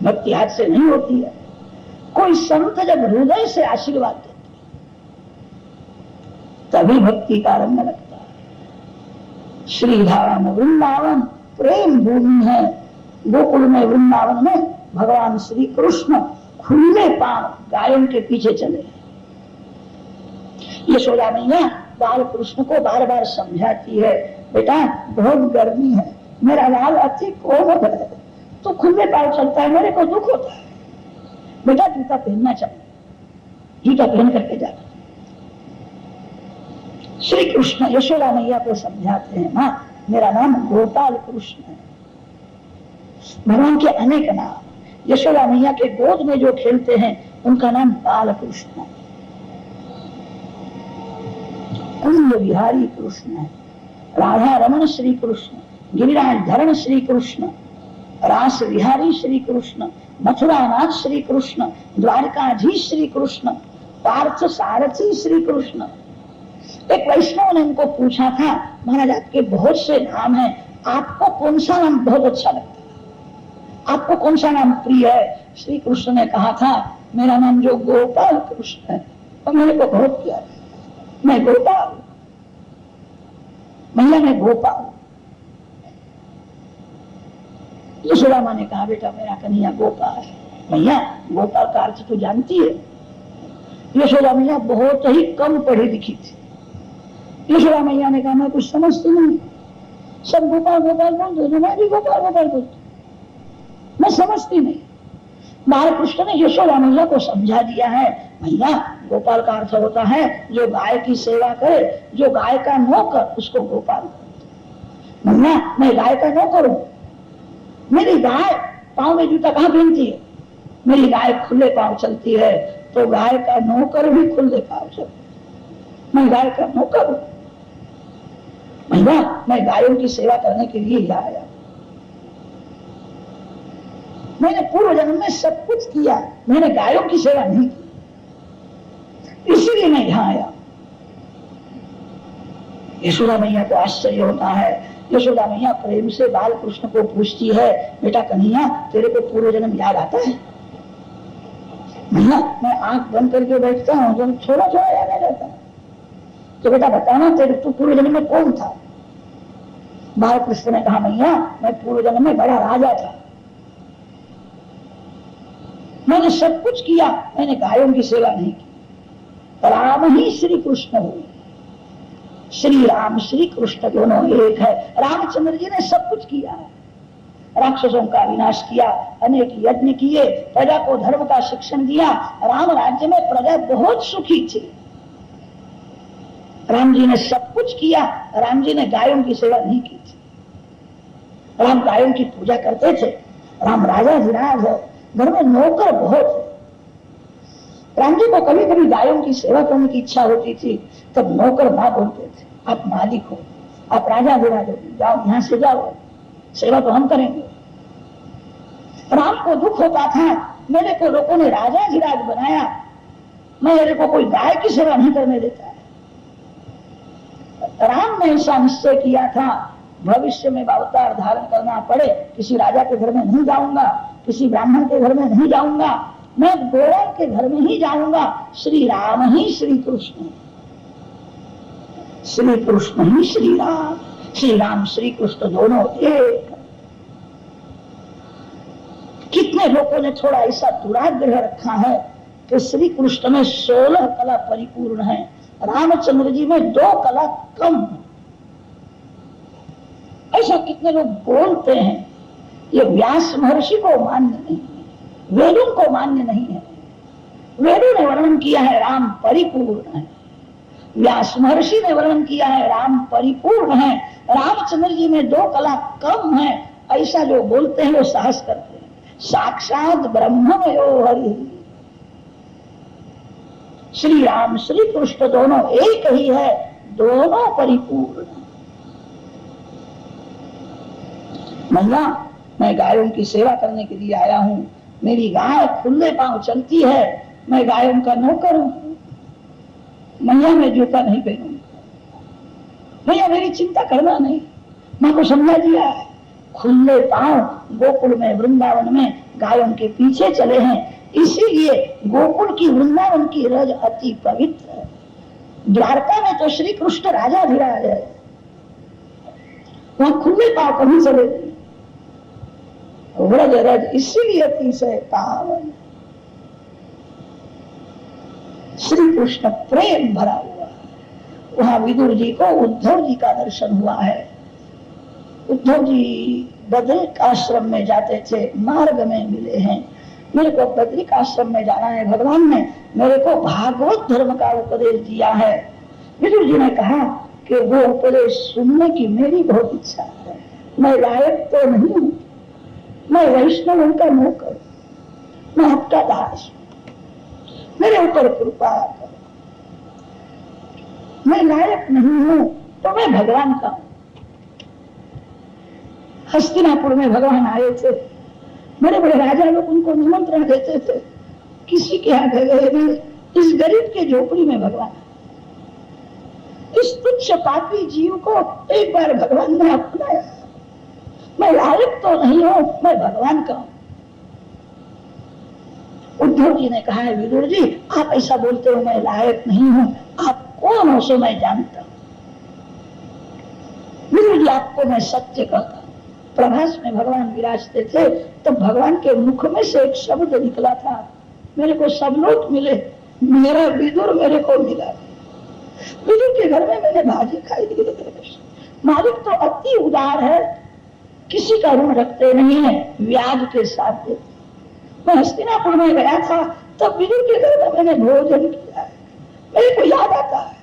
भक्ति हाथ से नहीं होती है। कोई संत जब हृदय से आशीर्वाद देते तभी भक्ति का रंग लगता है। श्री धाम वृंदावन प्रेम भूमि है। गोकुल में, वृंदावन में भगवान श्री कृष्ण खुले पांव गायों के पीछे चले। यशोदा मैया बाल कृष्ण को बार बार समझाती है, बेटा बहुत गर्मी है, मेरा लाल अति कोमल है, तो खुले पांव चलता है, मेरे को दुख होता है, बेटा जूता पहनना चाहिए। जूता पहन करके जाता। श्री कृष्ण यशोदा मैया को समझाते हैं, मां मेरा नाम गोपाल कृष्ण है। भगवान के अनेक नाम। यशोदा मैया के गोद में जो खेलते हैं उनका नाम बाल कृष्ण है। कुंज विहारी कृष्ण है, राधा रमण श्री कृष्ण, गिरिराज धरण श्री कृष्ण, रास विहारी श्री कृष्ण, मथुरानाथ श्री कृष्ण, द्वारकाधीश श्री कृष्ण, पार्थ सारथी श्री कृष्ण। एक वैष्णव ने उनको पूछा था, महाराज आपके बहुत से नाम हैं, आपको कौन सा नाम बहुत अच्छा लगता है, आपको कौन सा नाम प्रिय है? श्री कृष्ण ने कहा था, मेरा नाम जो गोपाल कृष्ण है और मेरे को बहुत प्यार है, मैं गोपाल, मैया मैं गोपाल। यशोदा माँ ने कहा, बेटा मेरा कन्हैया गोपाल है। मैया गोपाल का अर्थ तो जानती है। यशोदा मैया बहुत ही कम पढ़ी लिखी थी। यशोदा मैया ने कहा, मैं कुछ समझती नहीं, सब गोपाल गोपाल बोलते, तो मैं भी गोपाल गोपाल बोलती, मैं समझती नहीं। बालकृष्ण ने यशोदा मैया को समझा दिया है, मैया गोपाल का अर्थ होता है जो गाय की सेवा करे, जो गाय का नौकर, उसको गोपाल। मैया मैं गाय का नौकर हूं, मेरी गाय पांव में जूता कहां पहनती है? मेरी गाय खुले पांव चलती है, तो गाय का नौकर भी खुले पांव चलता, मैं गाय का नौकर हूं। मैया मैं गायों की सेवा करने के लिए यहाँ आया, मैंने पूर्व जन्म में सब कुछ किया, मैंने गायों की सेवा नहीं की, इसलिए मैं यहां आया। यशोदा मैया को आश्चर्य होता है। यशोदा मैया प्रेम से बाल कृष्ण को पूछती है, बेटा कन्हैया तेरे को पूर्व जन्म याद आता है? मैया मैं आंख बंद करके बैठता हूँ, जब थोड़ा थोड़ा याद आ जाता है, तो बेटा बताना तेरे तू पूर्व जन्म में कौन था? बाल कृष्ण ने कहा, मैया मैं पूर्व जन्म में बड़ा राजा था, मैंने सब कुछ किया, मैंने गायों की सेवा नहीं की। राम ही श्री कृष्ण हुए, श्री राम श्री कृष्ण दोनों एक है। रामचंद्र जी ने सब कुछ किया है, राक्षसों का विनाश किया, अनेक यज्ञ किए, प्रजा को धर्म का शिक्षण दिया। राम राज्य में प्रजा बहुत सुखी थी, राम जी ने सब कुछ किया। राम जी ने गायों की सेवा नहीं की थी, राम गायों की पूजा करते थे। राम राजा धीराज है, घर में नौकर बहुत है। राम जी को कभी कभी गायों की सेवा करने की इच्छा होती थी, तब नौकर ना बोलते थे, आप मालिक हो, आप राजा धीराज हो, जाओ यहां से जाओ, सेवा तो हम करेंगे। राम को दुख होता था, मेरे को लोगों ने राजा धीराज बनाया, मेरे को कोई गाय की सेवा नहीं करने देता है। राम ने ऐसा निश्चय किया था, भविष्य में अवतार धारण करना पड़े, किसी राजा के घर में नहीं जाऊंगा, किसी ब्राह्मण के घर में नहीं जाऊंगा, मैं गोवाल के घर में ही जाऊंगा। श्री राम ही श्री कृष्ण, श्री कृष्ण ही श्री राम, श्री राम श्री कृष्ण दोनों एक। कितने लोगों ने थोड़ा ऐसा दुराग्रह रखा है कि श्री कृष्ण में 16 कला परिपूर्ण है, रामचंद्र जी में 2 कला कम है। ऐसा कितने लोग बोलते हैं। ये व्यास महर्षि को मान्य नहीं है, वेदों को मान्य नहीं है। वेदों ने वर्णन किया है राम परिपूर्ण है, व्यास महर्षि ने वर्णन किया है राम परिपूर्ण है, रामचंद्र जी में 2 कला कम है। ऐसा जो बोलते हैं वो साहस करते हैं। साक्षात ब्रह्ममयो हरि, श्री राम श्री कृष्ण दोनों एक ही है, दोनों परिपूर्ण। मैया मैं गायों की सेवा करने के लिए आया हूं, मेरी गाय खुले पांव चलती है, मैं गायों का नौकर हूं। मैया मैं जूता नहीं पहनूंगी, मैया मेरी चिंता करना नहीं, मां को समझा दिया है। खुले पांव गोकुल में वृंदावन में गायों के पीछे चले हैं, इसीलिए गोकुल की वृंदावन की रज अति पवित्र है। द्वारका में तो श्री कृष्ण राजा धीराज है, वहां खुले पांव कभी चले नहीं। व्रज रज इसीलिए अतिशय पावन, श्री कृष्ण प्रेम भरा हुआ है। वहां विदुर जी को उद्धव जी का दर्शन हुआ है। उद्धव जी बद्रिक आश्रम में जाते थे, मार्ग में मिले हैं। मेरे को बद्रिक आश्रम में जाना है, भगवान ने मेरे को भागवत धर्म का उपदेश दिया है। विदुर जी ने कहा कि वो उपदेश सुनने की मेरी बहुत इच्छा है, मैं लायक तो नहीं हूं, मैं वैष्णव उनका नौकर, मैं आपका दास, मेरे ऊपर कृपा करो, मैं लायक नहीं हूं तो मैं भगवान का हूं। हस्तिनापुर में भगवान आए थे, बड़े बड़े राजा लोग उनको निमंत्रण देते थे, किसी के यहाँ गए नहीं, इस गरीब के झोपड़ी में भगवान है। इस तुच्छ पापी जीव को एक बार भगवान ने अपनाया। मैं लायक तो नहीं हूं, मैं भगवान का हूं। उद्धव जी ने कहा है, विदुर जी आप ऐसा बोलते हो मैं लायक नहीं हूं, आप कौन हो सो मैं जानता हूं। विदुर जी आपको मैं सत्य कहता हूं। प्रभास में भगवान विराजते थे तो भगवान के मुख में से एक शब्द निकला था, मेरे को सब लोग मिले, मेरा विदुर मेरे को मिला। विदुर के घर में मैंने भाजी खाई। मालिक तो अति उदार है, किसी का ऋण रखते नहीं है, ब्याज के साथ देते। मैं हस्तिनापुर में गया था तब विदुर के घर में मैंने भोजन किया है, मेरे को याद आता है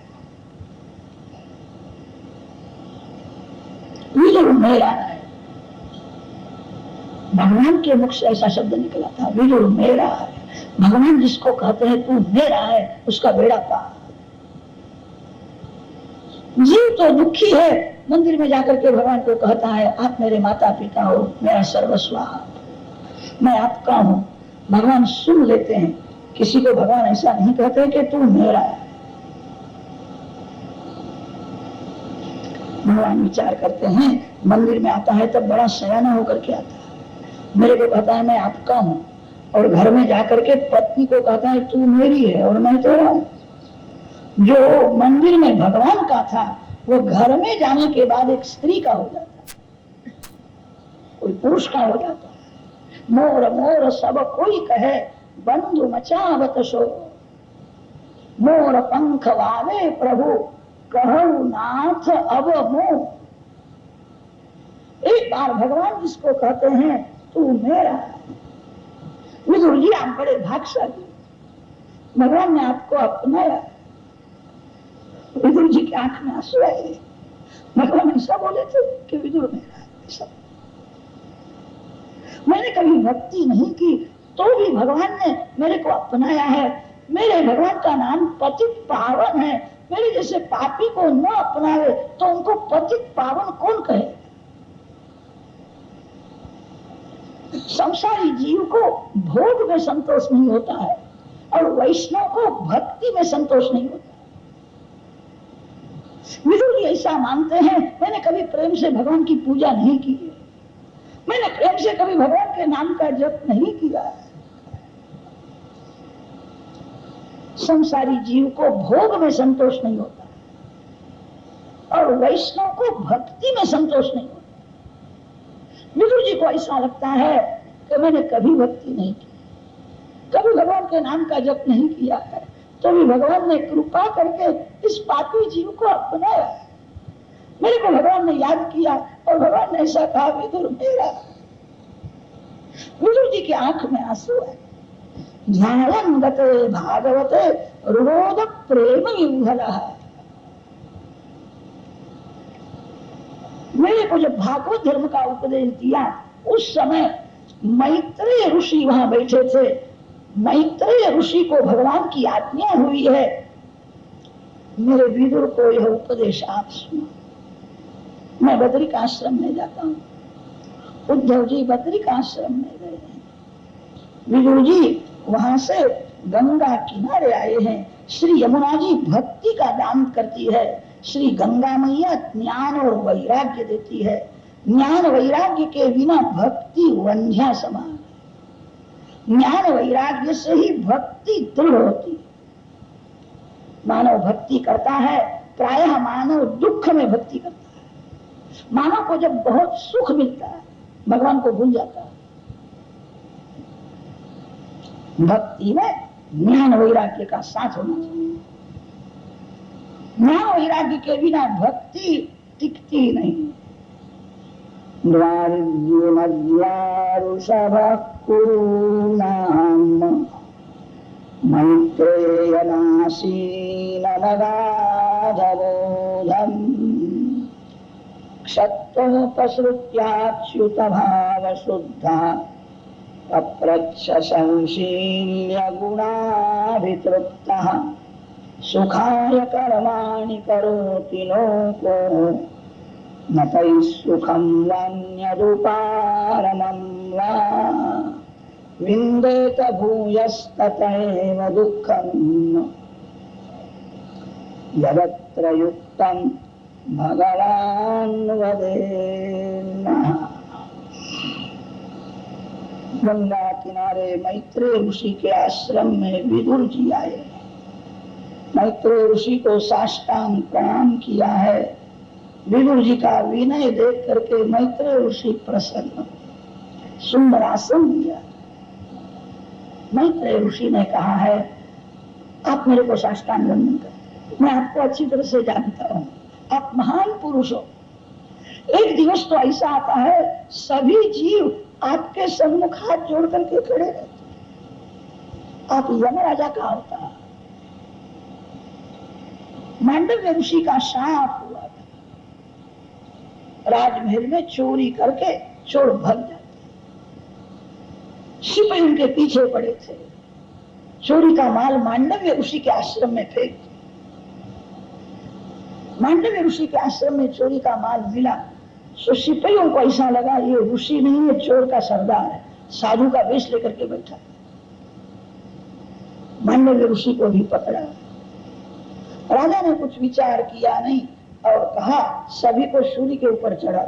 विदुर मेरा है। भगवान के मुख से ऐसा शब्द निकला था, विदुर मेरा है। भगवान जिसको कहते हैं तू मेरा है, उसका बेड़ा पार। जीव तो दुखी है, मंदिर में जाकर के भगवान को कहता है आप मेरे माता पिता हो, मेरा सर्वस्व आप, मैं आपका हूं। भगवान सुन लेते हैं। किसी को भगवान ऐसा नहीं कहते कि तू मेरा है। भगवान विचार करते हैं, मंदिर में आता है तब बड़ा सयाना होकर के आता है, मेरे को कहता है मैं आपका हूं, और घर में जाकर के पत्नी को कहता है तू मेरी है और मैं तेरा हूं। जो मंदिर में भगवान का था वो घर में जाने के बाद एक स्त्री का हो जाता, कोई पुरुष का हो जाता। मोर मोर सब कोई कहे, बंधु मचावत सो, मोर पंख वाले प्रभु कहु नाथ अब मोह। एक बार भगवान जिसको कहते हैं तू मेरा है। विदुर जी आप बड़े भाग्यशाली, भगवान ने आपको अपनाया। विदुर जी की आंख में आंसू आए। भगवान ऐसा बोले थे कि विदुर मेरा है। ऐसा मैंने कभी भक्ति नहीं की तो भी भगवान ने मेरे को अपनाया है। मेरे भगवान का नाम पतित पावन है। मेरे जैसे पापी को न अपनावे तो उनको पतित पावन कौन कहे। संसारी जीव को भोग में संतोष नहीं होता है और वैष्णव को भक्ति में संतोष नहीं होता। विदुर जी ऐसा मानते हैं, मैंने कभी प्रेम से भगवान की पूजा नहीं की है, मैंने प्रेम से कभी भगवान के नाम का जप नहीं किया है। संसारी जीव को भोग में संतोष नहीं होता और वैष्णव को भक्ति में संतोष नहीं होता। विदुर जी को ऐसा लगता है कि मैंने कभी भक्ति नहीं की, कभी भगवान के नाम का जप नहीं किया है, तो भी भगवान ने कृपा करके इस पापी जीव को अपनाया। मेरे को भगवान ने याद किया और भगवान ने ऐसा कहा विदुर मेरा। विदुर जी की आंख में आंसू है। ध्यान गते भागवते रोद प्रेम युगलः। मेरे को जब भागवत धर्म का उपदेश दिया उस समय मैत्रेय ऋषि वहां बैठे थे। मैत्रेय ऋषि को भगवान की आज्ञा हुई है मेरे विदुर को यह उपदेश आप सुनो। मैं बद्रिक आश्रम में जाता हूँ। उद्धव जी बद्रिक आश्रम में गए हैं, विदुर जी वहां से गंगा किनारे आए हैं। श्री यमुना जी भक्ति का दान करती है, श्री गंगा मैया ज्ञान और वैराग्य देती है। ज्ञान वैराग्य के बिना भक्ति वंध्या समान। ज्ञान वैराग्य से ही भक्ति दृढ़ होती है। मानव भक्ति करता है, प्रायः मानव दुख में भक्ति करता है। मानव को जब बहुत सुख मिलता है भगवान को भूल जाता है। भक्ति में ज्ञान वैराग्य का साथ होना चाहिए। ज्ञान वैराग्य के बिना भक्ति टिकती नहीं। क्षत्रोपसृत्याच्युत भाव शुद्धा अप्रच्छ संशील्य गुणाभितृप्तः सुखाय कर्माणि करोति लोको न तैः सुखं वान्यदुपारमं वा। विन्देत भूयस्ततैव दुःखम् यदत्र युक्तं भगवान् वदेन्नः। गंगा किनारे मैत्रेय ऋषि के आश्रम में विदुर जी आए। मैत्रेय ऋषि को साष्टांग प्रणाम किया है। विदुर जी का विनय देख करके मैत्रेय ऋषि प्रसन्न, सुंदर आसन दिया। मैत्रेय ऋषि ने कहा है, आप मेरे को साष्टांग वंदन करें, मैं आपको अच्छी तरह से जानता हूँ, आप महान पुरुष हो। एक दिवस तो ऐसा आता है सभी जीव आपके सम्मुख हाथ जोड़ करके खड़े रहते, आप यमराजा का अवतार। मांडव्य ऋषि का शाप हुआ था, राजमहल में चोरी करके चोर भग जाते, सिपाही उनके पीछे पड़े थे, चोरी का माल मांडव्य ऋषि के आश्रम में फेंक। मांडव्य ऋषि के आश्रम में चोरी का माल मिला तो सिपाहियों को ऐसा लगा ये ऋषि नहीं है, चोर का सरदार है, साधु का वेश लेकर के बैठा। मांडव्य ऋषि को भी पकड़ा। राजा ने कुछ विचार किया नहीं और कहा सभी को सूली के ऊपर चढ़ा।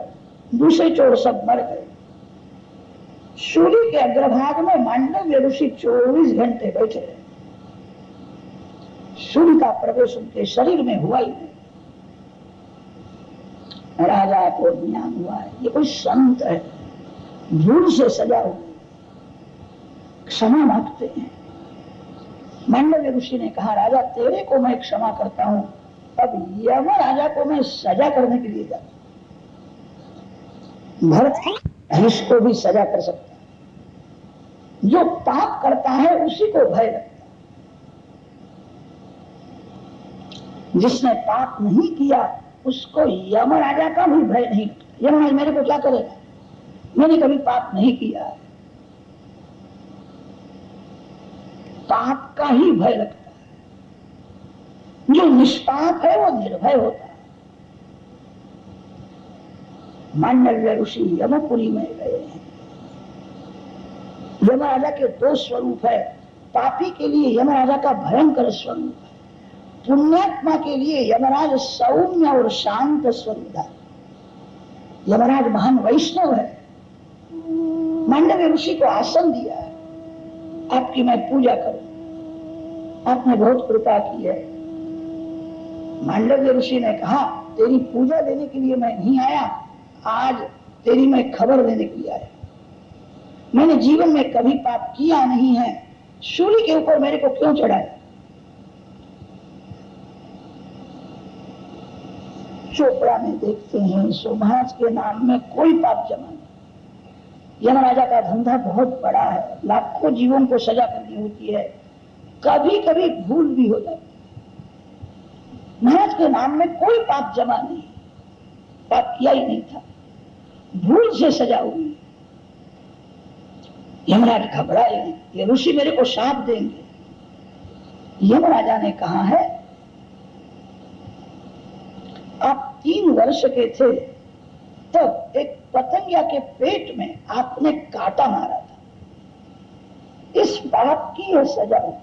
दूसरे चोर सब मर गए। सूली के अग्रभाग में मांडव्य ऋषि 24 घंटे बैठे रहे। सूली का प्रवेश उनके शरीर में हुआ ही नहीं। राजा को ज्ञान हुआ है ये कोई संत है, भूल से सजा हुई, क्षमा मांगते हैं। मांडव्य ऋषि ने कहा राजा तेरे को मैं क्षमा करता हूं, अब यम राजा को मैं सजा करने के लिए जाता हूं। भरत इसको भी सजा कर सकता है, जो पाप करता है उसी को भय लगता है। जिसने पाप नहीं किया उसको यमराजा का भी भय नहीं लगता। यमराज मेरे को क्या करेगा, मैंने कभी पाप नहीं किया है। पाप का ही भय लगता है। जो निष्पाप है वो निर्भय होता है। मांडव्य ऋषि यमपुरी में गए हैं। यमराजा के 2 स्वरूप है। पापी के लिए यमराजा का भयंकर स्वरूप है, पुण्यात्मा के लिए यमराज सौम्य और शांत स्वरूप है। यमराज महान वैष्णव है। मांडव्य ऋषि को आसन दिया है, आपकी मैं पूजा करूं, आपने बहुत कृपा की है। मांडव्य ऋषि ने कहा तेरी पूजा देने के लिए मैं नहीं आया, आज तेरी मैं खबर देने के लिए आया। मैंने जीवन में कभी पाप किया नहीं है, सूली के ऊपर मेरे को क्यों चढ़ाया। चोपड़ा में देखते हैं समाज के नाम में कोई पाप जमा नहीं। यमराजा का धंधा बहुत बड़ा है, लाखों जीवों को सजा करनी होती है, कभी कभी भूल भी हो जाती है। महाराज के नाम में कोई पाप जमा नहीं, पाप किया ही नहीं था, भूल से सजा हुई। यमराज घबराए, ये ऋषि मेरे को शाप देंगे। यमराजा ने कहा है आप 3 वर्ष के थे तब एक पतंगिया के पेट में आपने कांटा मारा था, इस पाप की यह सजा है।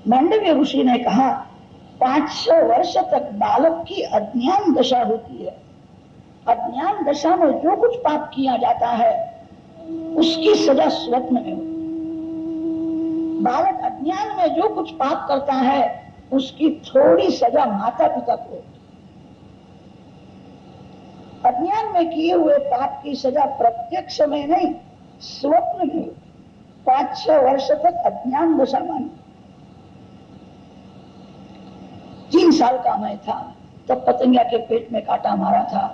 मांडव्य ऋषि ने कहा 500 वर्ष तक बालक की अज्ञान दशा होती है। अज्ञान दशा में जो कुछ पाप किया जाता है उसकी सजा स्वप्न में होती है। बालक अज्ञान में जो कुछ पाप करता है उसकी थोड़ी सजा माता पिता को होती है। अज्ञान में किए हुए पाप की सजा प्रत्यक्ष में नहीं, स्वप्न में। 500 वर्ष तक अज्ञान दशा मानी। 3 साल का मैं था तब पतंगिया के पेट में कांटा मारा था।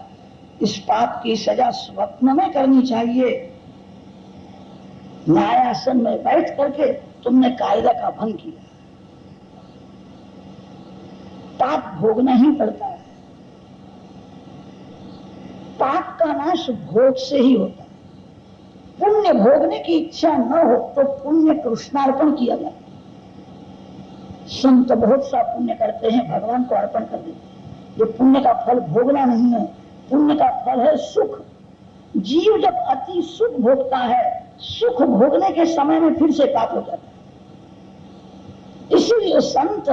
इस पाप की सजा स्वप्न में करनी चाहिए। न्यायासन में बैठ करके तुमने कायदा का भंग किया। पाप भोगना ही पड़ता है। पाप का नाश भोग से ही होता है। पुण्य भोगने की इच्छा न हो तो पुण्य कृष्णार्पण किया जाता है। संत बहुत सा पुण्य करते हैं, भगवान को अर्पण कर देते हैं। ये पुण्य का फल भोगना नहीं है, पुण्य का फल है सुख। जीव जब अति सुख भोगता है, सुख भोगने के समय में फिर से पाप हो जाता है। इसीलिए संत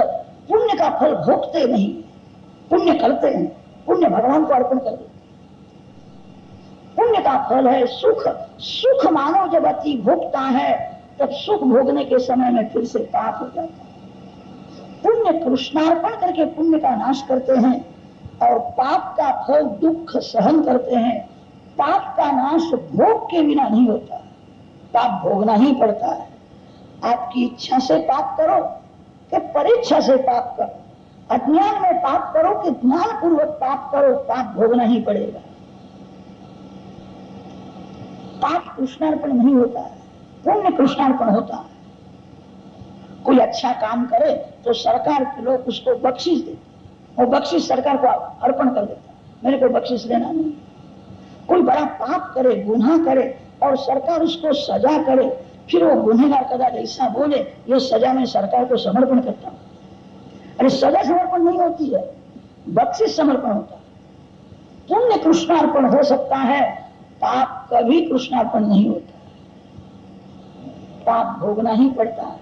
पुण्य का फल भोगते नहीं, पुण्य करते हैं, पुण्य भगवान को अर्पण कर देते। पुण्य का फल है सुख। सुख मानव जब अति भोगता है तब सुख भोगने के समय में फिर से पाप हो जाता है। पुण्य कृष्णार्पण करके पुण्य का नाश करते हैं और पाप का फल दुख सहन करते हैं। पाप का नाश भोग के बिना नहीं होता, पाप भोगना ही पड़ता है। आपकी इच्छा से पाप करो कि परीक्षा से पाप करो, अज्ञान में पाप करो कि ज्ञान पूर्वक पाप करो, पाप भोगना ही पड़ेगा। पाप कृष्णार्पण नहीं होता है, पुण्य कृष्णार्पण होता है। कोई अच्छा काम करे तो सरकार के लोग उसको बख्शिश देते और बख्शिश सरकार को अर्पण कर देता, मेरे को बख्शिश देना नहीं। कोई बड़ा पाप करे, गुनाह करे और सरकार उसको सजा करे, फिर वो गुनहगार कदाच ऐसा बोले ये सजा में सरकार को समर्पण करता हूं। अरे सजा समर्पण नहीं होती है, बख्शिश समर्पण होता है। पुण्य कृष्णार्पण हो सकता है, पाप कभी कृष्णार्पण नहीं होता, पाप भोगना ही पड़ता है।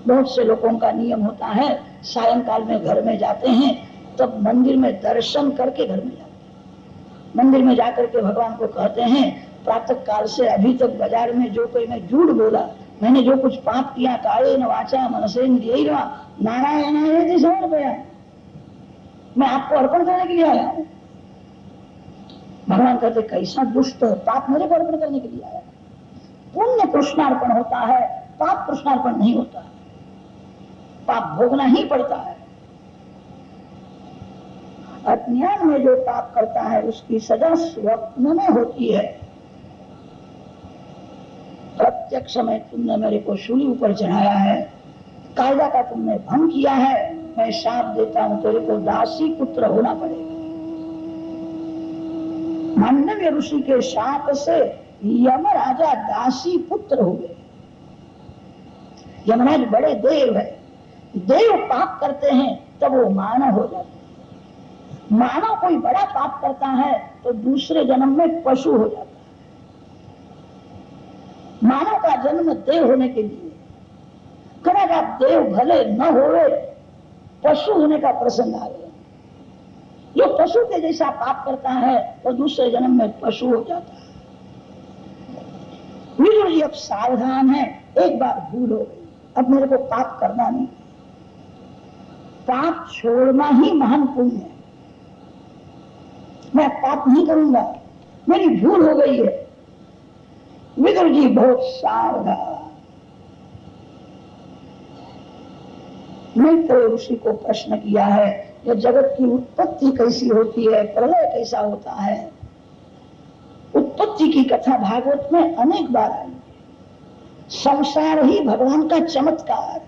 बहुत से लोगों का नियम होता है, सायंकाल में घर में जाते हैं तब मंदिर में दर्शन करके घर में जाते हैं। मंदिर में जाकर के भगवान को कहते हैं प्रातः काल से अभी तक बाजार में जो कोई मैं झूठ बोला, मैंने जो कुछ पाप किया, कायेन वाचा मनसेन्द्रियैर्वा नारायणाय समर्पयामि, मैं आपको अर्पण करने के लिए आया हूं। भगवान कहते कैसा दुष्ट है, पाप मेरे को अर्पण करने के लिए आया। पुण्य कृष्णार्पण होता है, पाप कृष्णार्पण नहीं होता है, पाप भोगना ही पड़ता है। अज्ञान में जो पाप करता है उसकी सजा स्वप्न में होती है। प्रत्यक्ष में तुमने मेरे को शूली ऊपर चढ़ाया है, कायदा का तुमने भंग किया है, मैं शाप देता हूं तेरे को दासी पुत्र होना पड़ेगा। मांडव्य ऋषि के शाप से यमराजा दासी पुत्र हुए। यमराज बड़े देव है, देव पाप करते हैं तब वो मानव हो जाते हैं। मानव कोई बड़ा पाप करता है तो दूसरे जन्म में पशु हो जाता है। मानव का जन्म देव होने के लिए, करेगा देव भले न होवे, पशु होने का प्रसंग आ गया। जो पशु के जैसा पाप करता है वो दूसरे जन्म में पशु हो जाता है। विदुर जी अब सावधान है, एक बार भूल हो गई, अब मेरे को पाप करना नहीं, पाप छोड़ना ही महान पुण्य है, मैं पाप नहीं करूंगा, मेरी भूल हो गई है। विदुर जी बहुत सावधान। मैत्रेय ऋषि को प्रश्न किया है ये जगत की उत्पत्ति कैसी होती है, प्रलय कैसा होता है। उत्पत्ति की कथा भागवत में अनेक बार आई। संसार ही भगवान का चमत्कार,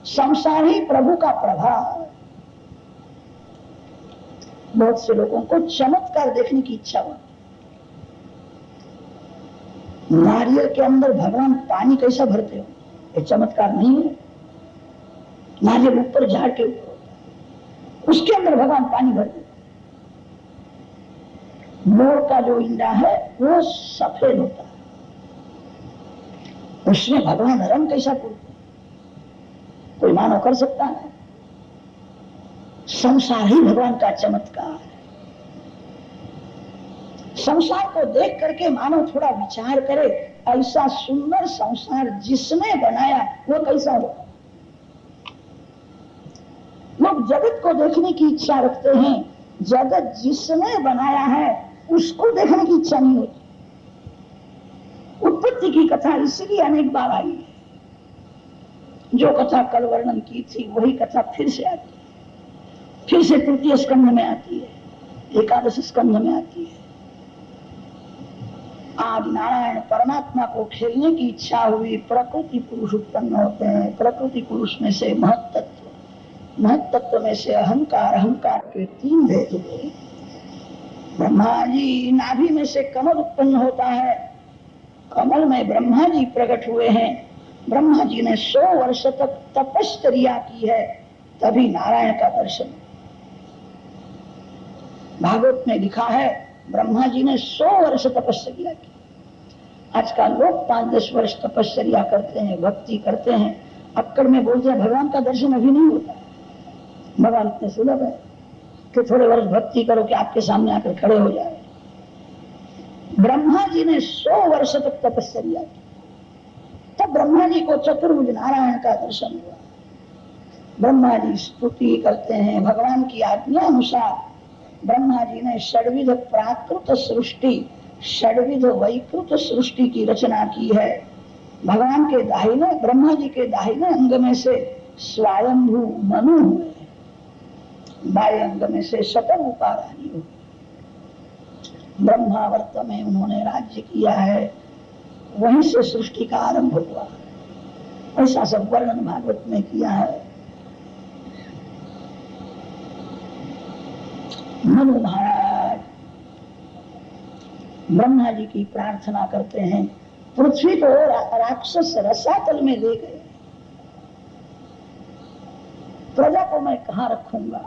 संसार ही प्रभु का प्रभाव। बहुत से लोगों को चमत्कार देखने की इच्छा होती। नारियल के अंदर भगवान पानी कैसा भरते हो, ये चमत्कार नहीं है। नारियल ऊपर झाड़ के ऊपर होता है, उसके अंदर भगवान पानी भर देते। मोर का जो इंडा है वो सफेद होता है, उसमें भगवान रंग कैसा पूरते, कोई मानव कर सकता है। संसार ही भगवान का चमत्कार है। संसार को देख करके मानव थोड़ा विचार करे, ऐसा सुंदर संसार जिसने बनाया वो कैसा होगा। लोग जगत को देखने की इच्छा रखते हैं, जगत जिसने बनाया है उसको देखने की इच्छा नहीं होती। उत्पत्ति की कथा इसलिए अनेक बार आई है। जो कथा कल वर्णन की थी वही कथा फिर से आती है, फिर से तृतीय स्कंध में आती है, एकादश स्कंध में आती है। आज नारायण परमात्मा को खेलने की इच्छा हुई, प्रकृति पुरुष उत्पन्न होते हैं। प्रकृति पुरुष में से महत्तत्व, महत्तत्व में से अहंकार, अहंकार के तीन भेद हुए। ब्रह्मा जी नाभि में से कमल उत्पन्न होता है, कमल में ब्रह्मा जी प्रकट हुए हैं। ब्रह्मा जी ने 100 वर्ष तक तपश्चर्या की है, तभी नारायण का दर्शन। भागवत में लिखा है ब्रह्मा जी ने 100 वर्ष तपस्या की, आजकल लोग 5-10 वर्ष तपस्या करते हैं, भक्ति करते हैं, अक्कड़ में बोलते हैं भगवान का दर्शन अभी नहीं होता। भगवान इतने सुलभ है कि थोड़े वर्ष भक्ति करो कि आपके सामने आकर खड़े हो जाए। ब्रह्मा जी ने 100 वर्ष तक तपस्या की, तब ब्रह्मा जी को चतुर्भुज नारायण का दर्शन हुआ। ब्रह्मा जी स्तुति करते हैं, भगवान की आज्ञा अनुसार ब्रह्मा जी ने षड्विध प्राकृत सृष्टि, षड्विध वैकृत सृष्टि की रचना की है। भगवान के दाहिने, ब्रह्मा जी के दाहिने अंग में से स्वयंभू मनु हुए, बाएं अंग में से शतरूपा रानी हुई। ब्रह्मावर्त में उन्होंने राज्य किया है, वहीं से सृष्टि का आरंभ हुआ। ऐसा सब वर्णन भागवत में किया है। मनु महाराज ब्रह्मा जी की प्रार्थना करते हैं, पृथ्वी को राक्षस रसातल में ले गए, प्रजा को मैं कहां रखूंगा।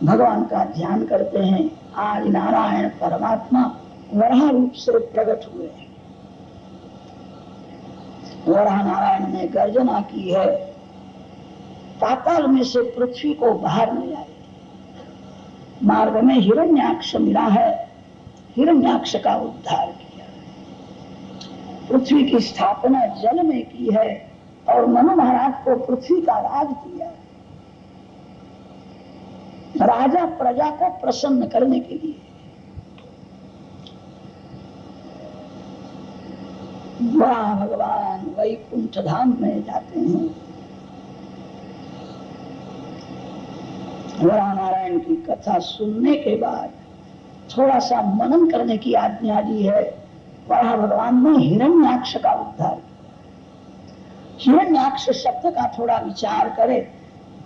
भगवान का ध्यान करते हैं। आज नारायण परमात्मा वराह रूप से प्रकट हुए। वराह नारायण ने गर्जना की है, पाताल में से पृथ्वी को बाहर ले आए। मार्ग में हिरण्याक्ष मिला है, हिरण्याक्ष का उद्धार किया। पृथ्वी की स्थापना जल में की है और मनु महाराज को पृथ्वी का राज दिया। राजा प्रजा को प्रसन्न करने के लिए वहां भगवान वैकुंठ धाम में जाते हैं। वराह नारायण की कथा सुनने के बाद थोड़ा सा मनन करने की आज्ञा दी है। वराह भगवान ने हिरण्याक्ष का उद्धार किया। हिरण्याक्ष शब्द का थोड़ा विचार करें।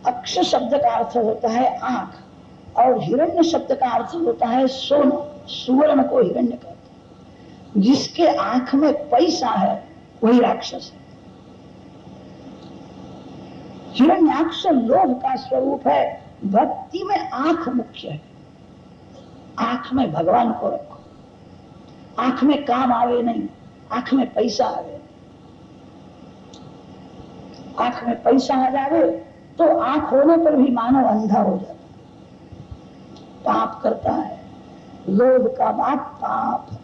अक्ष शब्द का अर्थ होता है आंख और हिरण्य शब्द का अर्थ होता है सोना। सुवर्ण को हिरण्य कहते हैं। जिसके आंख में पैसा है वही राक्षस है। हिरण्याक्ष लोभ का स्वरूप है। भक्ति में आंख मुख्य है। आंख में भगवान को रखो, आंख में काम आवे नहीं, आंख में पैसा आवे। आंख में पैसा आ जावे तो आंख होने पर भी मानव अंधा हो जाता है, पाप करता है। लोभ का बाप पाप है।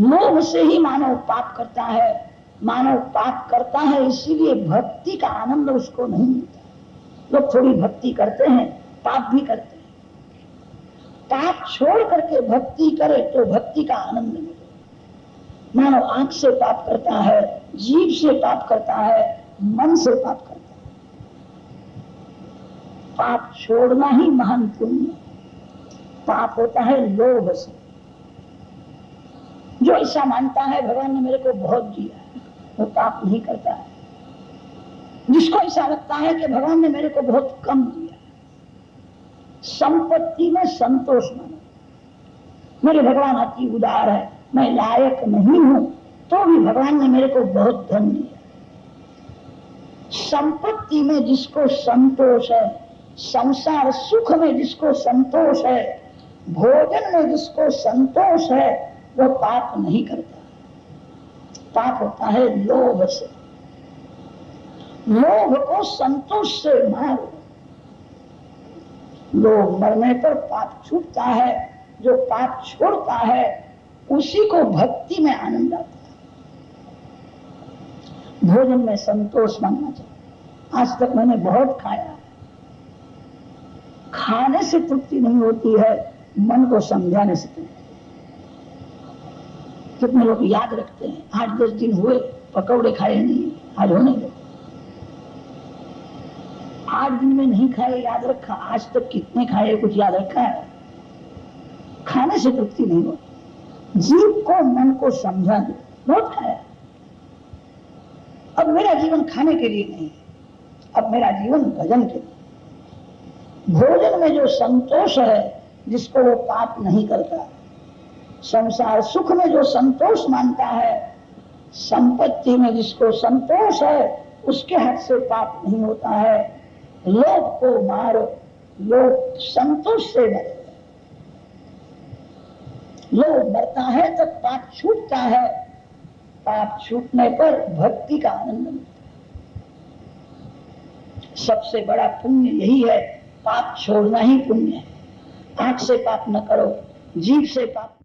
लोभ से ही मानव पाप करता है। मानव पाप करता है इसीलिए भक्ति का आनंद उसको नहीं मिलता। लोग थोड़ी भक्ति करते हैं, पाप भी करते हैं। पाप छोड़ करके भक्ति करे तो भक्ति का आनंद मिले। मानव आंख से पाप करता है, जीभ से पाप करता है, मन से पाप करता है। पाप छोड़ना ही महान पुण्य। पाप होता है लोभ से। जो ऐसा मानता है भगवान ने मेरे को बहुत दिया है, वो पाप नहीं करता है। जिसको ऐसा लगता है कि भगवान ने मेरे को बहुत कम दिया, संपत्ति में संतोष मानो, मेरे भगवान अति उदार है, मैं लायक नहीं हूं तो भी भगवान ने मेरे को बहुत धन दिया। संपत्ति में जिसको संतोष है, संसार सुख में जिसको संतोष है, भोजन में जिसको संतोष है, वो पाप नहीं करता। पाप होता है लोभ से। लोभ को संतोष से मारो। लोभ मरने पर पाप छूटता है। जो पाप छोड़ता है उसी को भक्ति में आनंद आता है। भोजन में संतोष मानना चाहिए। आज तक मैंने बहुत खाया है, खाने से तृप्ति नहीं होती है, मन को समझाने से तृप्ति। कितने लोग याद रखते हैं, 8-10 दिन हुए पकौड़े खाए नहीं, आज होने दो। 8 दिन में नहीं खाए, याद रखा। आज तक कितने खाए कुछ याद रखा है? खाने से तृप्ति नहीं होती। जीव को मन को समझा दो, बहुत खाया। अब मेरा जीवन खाने के लिए नहीं, अब मेरा जीवन भजन के लिए। भोजन में जो संतोष है जिसको वो पाप नहीं करता, संसार सुख में जो संतोष मानता है, संपत्ति में जिसको संतोष है, उसके हाथ से पाप नहीं होता है। लोभ को मारो, लोग संतोष से मरे। लोग मरता है तब पाप छूटता है, पाप छूटने पर भक्ति का आनंद मिलता है। सबसे बड़ा पुण्य यही है, पाप छोड़ना ही पुण्य है। आंख से पाप न करो, जीभ से पाप